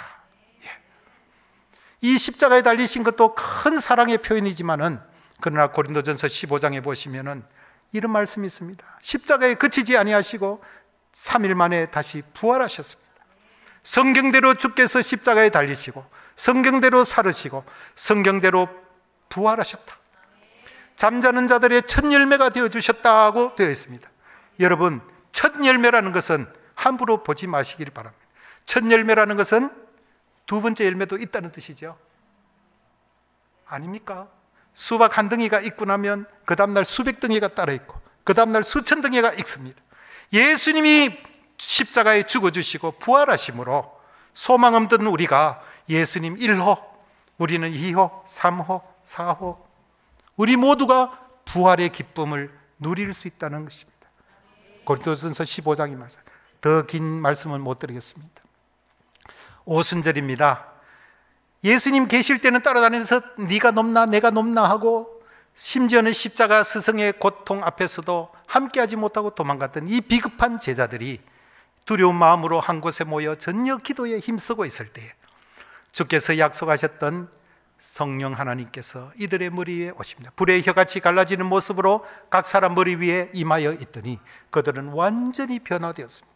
예. 이 십자가에 달리신 것도 큰 사랑의 표현이지만은, 그러나 고린도전서 15장에 보시면은 이런 말씀이 있습니다. 십자가에 그치지 아니하시고 3일 만에 다시 부활하셨습니다. 성경대로 주께서 십자가에 달리시고 성경대로 살으시고 성경대로 부활하셨다. 잠자는 자들의 첫 열매가 되어주셨다고 되어 있습니다. 여러분, 첫 열매라는 것은 함부로 보지 마시길 바랍니다. 첫 열매라는 것은 두 번째 열매도 있다는 뜻이죠. 아닙니까? 수박 한 덩이가 익고 나면 그 다음날 수백 덩이가 따라 있고 그 다음날 수천 덩이가 익습니다. 예수님이 십자가에 죽어주시고 부활하심으로 소망 없던 우리가 예수님 1호, 우리는 2호, 3호, 4호, 우리 모두가 부활의 기쁨을 누릴 수 있다는 것입니다. 고린도전서 15장이 말씀. 더 긴 말씀은 못 드리겠습니다. 오순절입니다. 예수님 계실 때는 따라다니면서 네가 높나 내가 높나 하고, 심지어는 십자가 스승의 고통 앞에서도 함께하지 못하고 도망갔던 이 비급한 제자들이 두려운 마음으로 한 곳에 모여 전혀 기도에 힘쓰고 있을 때에 주께서 약속하셨던 성령 하나님께서 이들의 머리 위에 오십니다. 불의 혀같이 갈라지는 모습으로 각 사람 머리 위에 임하여 있더니 그들은 완전히 변화되었습니다.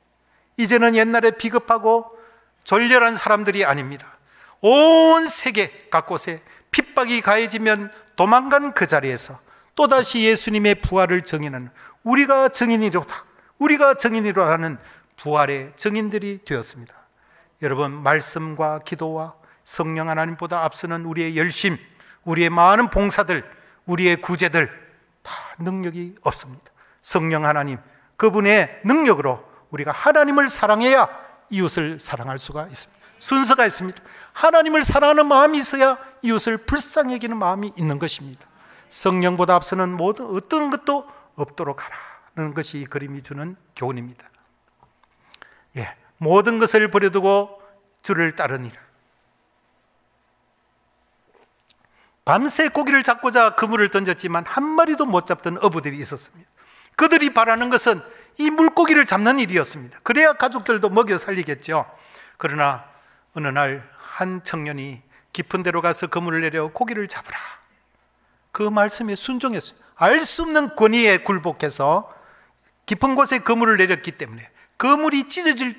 이제는 옛날에 비겁하고 졸렬한 사람들이 아닙니다. 온 세계 각곳에 핍박이 가해지면 도망간 그 자리에서 또다시 예수님의 부활을 증인하는, 우리가 증인이로다, 우리가 증인이로라는 부활의 증인들이 되었습니다. 여러분, 말씀과 기도와 성령 하나님보다 앞서는 우리의 열심, 우리의 많은 봉사들, 우리의 구제들 다 능력이 없습니다. 성령 하나님, 그분의 능력으로 우리가 하나님을 사랑해야 이웃을 사랑할 수가 있습니다. 순서가 있습니다. 하나님을 사랑하는 마음이 있어야 이웃을 불쌍히 여기는 마음이 있는 것입니다. 성령보다 앞서는 모든 어떤 것도 없도록 하라는 것이 이 그림이 주는 교훈입니다. 예, 모든 것을 버려두고 주를 따르니라. 밤새 고기를 잡고자 그물을 던졌지만 한 마리도 못 잡던 어부들이 있었습니다. 그들이 바라는 것은 이 물고기를 잡는 일이었습니다. 그래야 가족들도 먹여 살리겠죠. 그러나 어느 날 한 청년이 깊은 데로 가서 그물을 내려 고기를 잡으라, 그 말씀에 순종했어요. 알 수 없는 권위에 굴복해서 깊은 곳에 그물을 내렸기 때문에 그물이 찢어질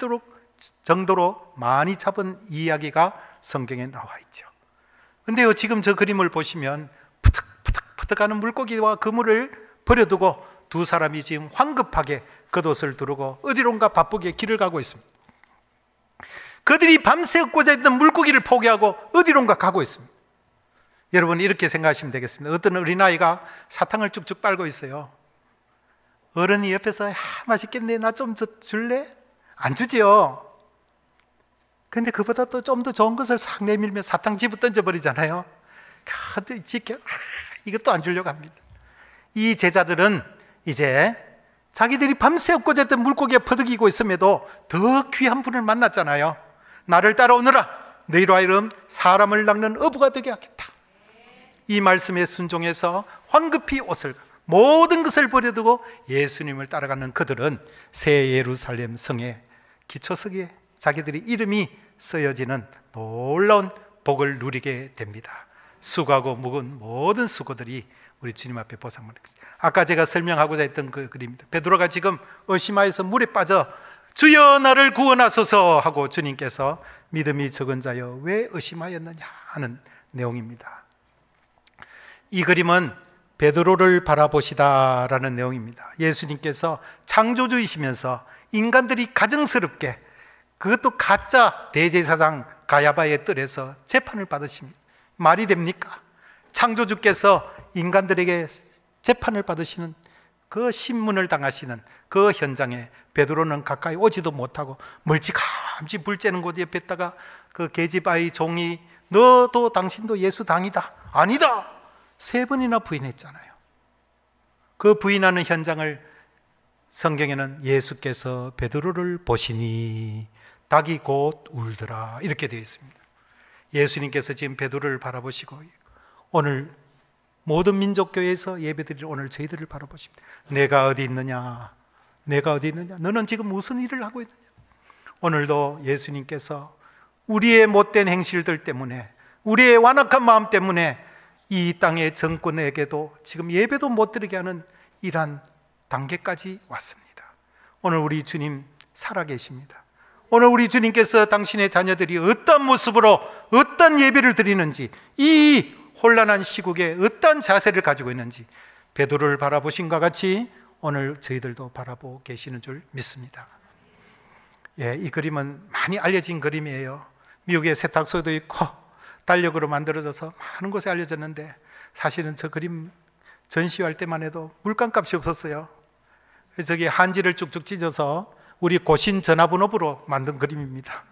정도로 많이 잡은 이야기가 성경에 나와 있죠. 그런데요, 지금 저 그림을 보시면 푸득푸득푸득하는 물고기와 그물을 버려두고 두 사람이 지금 황급하게 겉옷을 두르고 어디론가 바쁘게 길을 가고 있습니다. 그들이 밤새 얻고자 했던 물고기를 포기하고 어디론가 가고 있습니다. 여러분, 이렇게 생각하시면 되겠습니다. 어떤 어린아이가 사탕을 쭉쭉 빨고 있어요. 어른이 옆에서 맛있겠네, 나 좀 줄래? 안 주지요. 근데 그보다 또 좀 더 좋은 것을 싹 내밀면 사탕 집어 던져버리잖아요. 이것도 안 주려고 합니다. 이 제자들은 이제 자기들이 밤새 얻고자 했던 물고기에 퍼득이고 있음에도 더 귀한 분을 만났잖아요. 나를 따라오너라, 너희로 하여금 사람을 낚는 어부가 되게 하겠다. 이 말씀에 순종해서 황급히 옷을, 모든 것을 버려두고 예수님을 따라가는 그들은 새 예루살렘 성의 기초석에 자기들의 이름이 쓰여지는 놀라운 복을 누리게 됩니다. 수고하고 묵은 모든 수고들이 우리 주님 앞에 보상받는 것입니다. 아까 제가 설명하고자 했던 그 그림입니다. 베드로가 지금 의심하여서 물에 빠져 주여 나를 구원하소서 하고 주님께서 믿음이 적은 자여 왜 의심하였느냐 하는 내용입니다. 이 그림은 베드로를 바라보시다라는 내용입니다. 예수님께서 창조주이시면서 인간들이 가증스럽게, 그것도 가짜 대제사장 가야바의 뜰에서 재판을 받으십니다. 말이 됩니까? 창조주께서 인간들에게 재판을 받으시는 그 신문을 당하시는 그 현장에 베드로는 가까이 오지도 못하고 멀찌감치 불 쬐는 곳 옆에 있다가 그 계집아이 종이 너도 당신도 예수 당이다. 아니다. 3번이나 부인했잖아요. 그 부인하는 현장을 성경에는 예수께서 베드로를 보시니 닭이 곧 울더라 이렇게 되어 있습니다. 예수님께서 지금 베드로를 바라보시고 오늘 모든 민족교회에서 예배드릴 오늘 저희들을 바라보십니다. 내가 어디 있느냐? 내가 어디 있느냐? 너는 지금 무슨 일을 하고 있느냐? 오늘도 예수님께서 우리의 못된 행실들 때문에, 우리의 완악한 마음 때문에 이 땅의 정권에게도 지금 예배도 못 드리게 하는 이러한 단계까지 왔습니다. 오늘 우리 주님 살아계십니다. 오늘 우리 주님께서 당신의 자녀들이 어떤 모습으로 어떤 예배를 드리는지, 이 혼란한 시국에 어떤 자세를 가지고 있는지 베드로를 바라보신과 같이 오늘 저희들도 바라보고 계시는 줄 믿습니다. 이 그림은 많이 알려진 그림이에요. 미국의 세탁소도 있고 달력으로 만들어져서 많은 곳에 알려졌는데, 사실은 저 그림 전시할 때만 해도 물감값이 없었어요. 저기 한지를 쭉쭉 찢어서 우리 고신 전화번호부로 만든 그림입니다.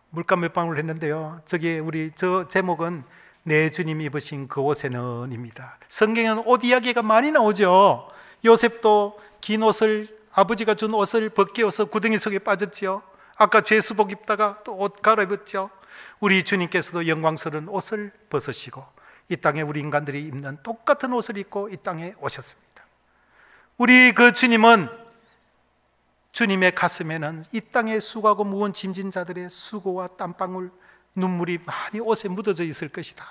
물감 몇 방울 했는데요. 저기 저 제목은 내 주님 입으신 그 옷에는 입니다. 성경에는 옷 이야기가 많이 나오죠. 요셉도 긴 옷을, 아버지가 준 옷을 벗겨서 구덩이 속에 빠졌지요. 아까 죄수복 입다가 또 옷 갈아입었죠. 우리 주님께서도 영광스러운 옷을 벗으시고 이 땅에 우리 인간들이 입는 똑같은 옷을 입고 이 땅에 오셨습니다. 우리 그 주님은, 주님의 가슴에는 이 땅에 수고하고 무거운 짐진 자들의 수고와 땀방울, 눈물이 많이 옷에 묻어져 있을 것이다,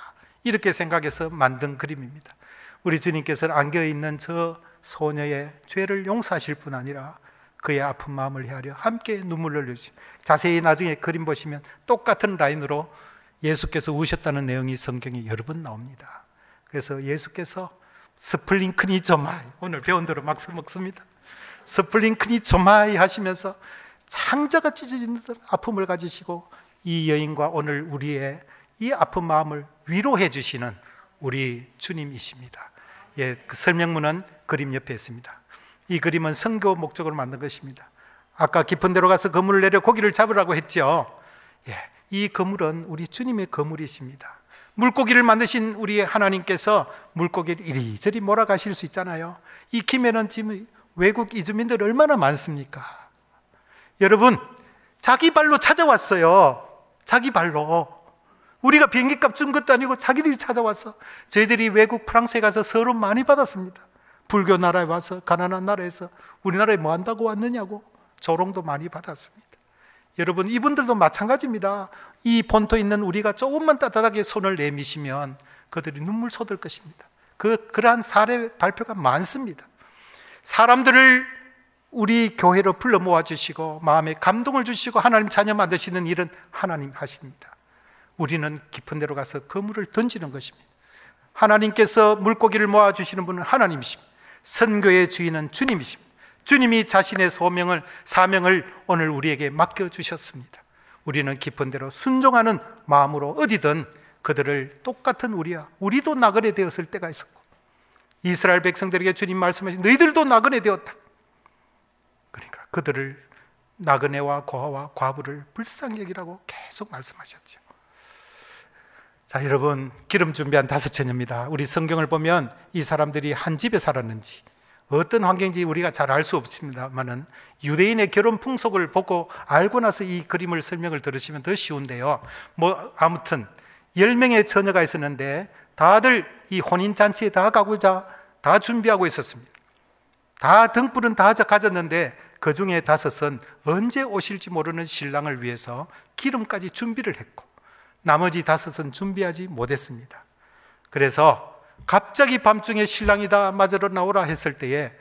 이렇게 생각해서 만든 그림입니다. 우리 주님께서는 안겨있는 저 소녀의 죄를 용서하실 뿐 아니라 그의 아픈 마음을 헤아려 함께 눈물을 흘려주십니다. 자세히 나중에 그림 보시면 똑같은 라인으로 예수께서 우셨다는 내용이 성경에 여러 번 나옵니다. 그래서 예수께서 스플링크니 조마이, 오늘 배운 대로 막 써먹습니다. 스플링크니 조마이 하시면서 창자가 찢어지는 아픔을 가지시고 이 여인과 오늘 우리의 이 아픈 마음을 위로해 주시는 우리 주님이십니다. 그 설명문은 그림 옆에 있습니다. 이 그림은 선교 목적으로 만든 것입니다. 아까 깊은 데로 가서 그물을 내려 고기를 잡으라고 했죠. 이 그물은 우리 주님의 그물이십니다. 물고기를 만드신 우리 하나님께서 물고기를 이리저리 몰아가실 수 있잖아요. 이 김해는 지금 외국 이주민들 얼마나 많습니까? 여러분, 자기 발로 찾아왔어요. 자기 발로. 우리가 비행기값 준 것도 아니고 자기들이 찾아와서, 저희들이 외국 프랑스에 가서 서론 많이 받았습니다. 불교 나라에 와서, 가난한 나라에서 우리나라에 뭐 한다고 왔느냐고 조롱도 많이 받았습니다. 여러분, 이분들도 마찬가지입니다. 이 본토에 있는 우리가 조금만 따뜻하게 손을 내미시면 그들이 눈물 쏟을 것입니다. 그러한 사례 발표가 많습니다. 사람들을 우리 교회로 불러 모아주시고 마음에 감동을 주시고 하나님 자녀 만드시는 일은 하나님 하십니다. 우리는 깊은 데로 가서 그물을 던지는 것입니다. 하나님께서 물고기를 모아주시는 분은 하나님이십니다. 선교의 주인은 주님이십니다. 주님이 자신의 사명을 오늘 우리에게 맡겨주셨습니다. 우리는 깊은 데로 순종하는 마음으로 어디든 그들을 똑같은 우리도 나그네 되었을 때가 있었고, 이스라엘 백성들에게 주님 말씀하신 너희들도 나그네 되었다. 그러니까 그들을, 나그네와 고아와 과부를 불쌍히 여기라고 계속 말씀하셨죠. 자, 여러분, 기름 준비한 5처녀입니다. 우리 성경을 보면 이 사람들이 한 집에 살았는지 어떤 환경인지 우리가 잘 알 수 없습니다만은 유대인의 결혼 풍속을 보고 알고 나서 이 그림을 설명을 들으시면 더 쉬운데요. 아무튼 10명의 처녀가 있었는데 다들 이 혼인잔치에 다 가고자 다 준비하고 있었습니다. 다 등불은 다 가졌는데 그 중에 5은 언제 오실지 모르는 신랑을 위해서 기름까지 준비를 했고, 나머지 5은 준비하지 못했습니다. 그래서 갑자기 밤중에 신랑이다 맞으러 나오라 했을 때에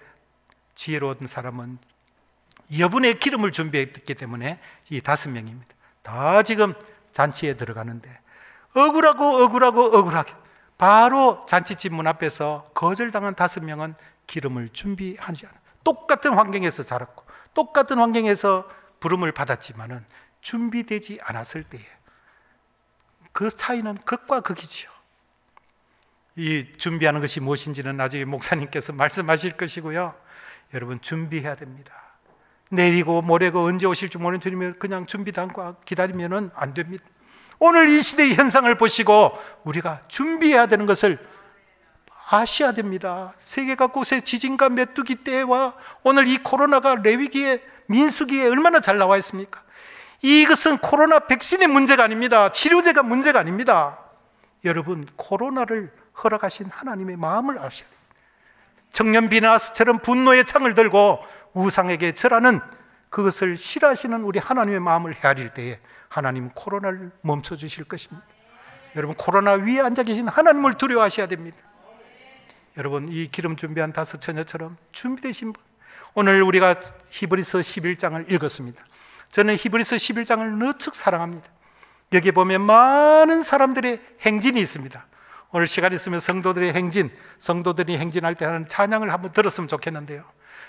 지혜로운 사람은 여분의 기름을 준비했기 때문에 이 5명입니다. 다 지금 잔치에 들어가는데 억울하게 바로 잔치집 문 앞에서 거절당한 5명은 기름을 준비하지 않아. 똑같은 환경에서 자랐고 똑같은 환경에서 부름을 받았지만은 준비되지 않았을 때에 그 차이는 극과 극이지요. 이 준비하는 것이 무엇인지는 나중에 목사님께서 말씀하실 것이고요. 여러분, 준비해야 됩니다. 내리고 모레고 언제 오실지 모르는 주님을 그냥 준비도 않고 기다리면 안 됩니다. 오늘 이 시대의 현상을 보시고 우리가 준비해야 되는 것을 아셔야 됩니다. 세계 각국의 지진과 메뚜기 때와 오늘 이 코로나가 레위기에 민수기에 얼마나 잘 나와 있습니까? 이것은 코로나 백신의 문제가 아닙니다. 치료제가 문제가 아닙니다. 여러분, 코로나를 허락하신 하나님의 마음을 아셔야 됩니다. 청년 비나스처럼 분노의 창을 들고 우상에게 절하는 그것을 싫어하시는 우리 하나님의 마음을 헤아릴 때에 하나님은 코로나를 멈춰주실 것입니다. 여러분, 코로나 위에 앉아 계신 하나님을 두려워하셔야 됩니다. 여러분, 이 기름 준비한 5 처녀처럼 준비되신 분, 오늘 우리가 히브리서 11장을 읽었습니다. 저는 히브리서 11장을 너측 사랑합니다. 여기 보면 많은 사람들의 행진이 있습니다. 오늘 시간 있으면 성도들의 행진, 성도들이 행진할 때 하는 찬양을 한번 들었으면 좋겠는데요.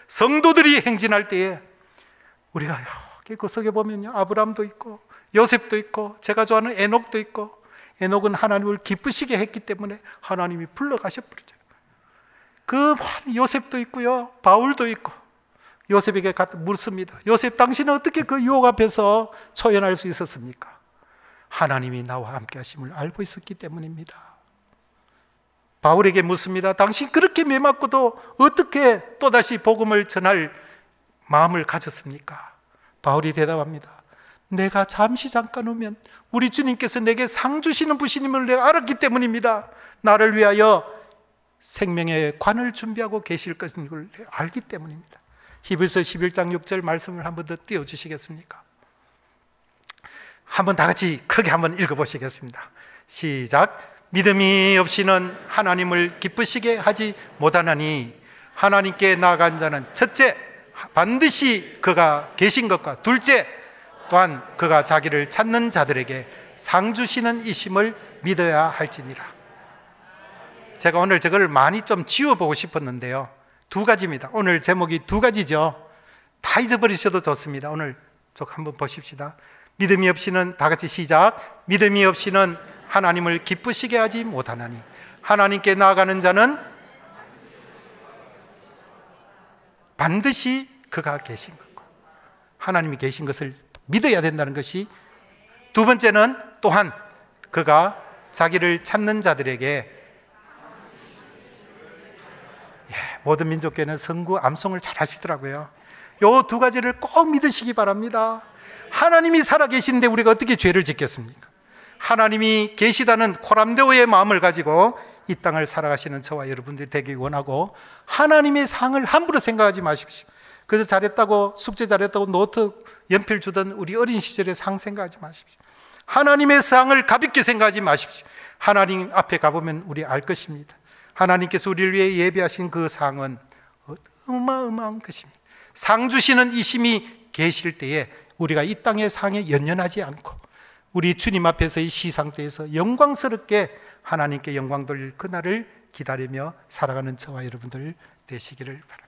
성도들이 행진할 때에 우리가 이렇게 그 속에 보면요, 아브라함도 있고 요셉도 있고 제가 좋아하는 에녹도 있고, 에녹은 하나님을 기쁘시게 했기 때문에 하나님이 불러가셔버리죠. 그 요셉도 있고요, 바울도 있고, 요셉에게 묻습니다. 요셉, 당신은 어떻게 그 유혹 앞에서 초연할 수 있었습니까? 하나님이 나와 함께 하심을 알고 있었기 때문입니다. 바울에게 묻습니다. 당신 그렇게 매맞고도 어떻게 또다시 복음을 전할 마음을 가졌습니까? 바울이 대답합니다. 내가 잠시 잠깐 오면 우리 주님께서 내게 상 주시는 분임을 내가 알았기 때문입니다. 나를 위하여 생명의 관을 준비하고 계실 것인 걸 알기 때문입니다. 히브리서 11장 6절 말씀을 한번 더 띄워주시겠습니까? 한번 다 같이 크게 한번 읽어보시겠습니다. 시작. 믿음이 없이는 하나님을 기쁘시게 하지 못하나니 하나님께 나아간 자는 첫째, 반드시 그가 계신 것과 둘째, 또한 그가 자기를 찾는 자들에게 상 주시는 이심을 믿어야 할지니라. 제가 오늘 저걸 많이 좀 지워보고 싶었는데요, 2가지입니다. 오늘 제목이 2가지죠. 다 잊어버리셔도 좋습니다. 오늘 쭉 한번 보십시다. 믿음이 없이는, 다 같이 시작. 믿음이 없이는 하나님을 기쁘시게 하지 못하나니 하나님께 나아가는 자는 반드시 그가 계신 것과 하나님이 계신 것을 믿어야 된다는 것이, 2번째는 또한 그가 자기를 찾는 자들에게, 모든 민족교회는 성구 암송을 잘 하시더라고요. 요 2가지를 꼭 믿으시기 바랍니다. 하나님이 살아계신데 우리가 어떻게 죄를 짓겠습니까? 하나님이 계시다는 코람데오의 마음을 가지고 이 땅을 살아가시는 저와 여러분들이 되기 원하고, 하나님의 상을 함부로 생각하지 마십시오. 그래서 잘했다고, 숙제 잘했다고 노트 연필 주던 우리 어린 시절의 상 생각하지 마십시오. 하나님의 상을 가볍게 생각하지 마십시오. 하나님 앞에 가보면 우리 알 것입니다. 하나님께서 우리를 위해 예비하신 그 상은 어마어마한 것입니다. 상 주시는 이심이 계실 때에 우리가 이 땅의 상에 연연하지 않고 우리 주님 앞에서의 시상대에서 영광스럽게 하나님께 영광 돌릴 그날을 기다리며 살아가는 저와 여러분들 되시기를 바랍니다.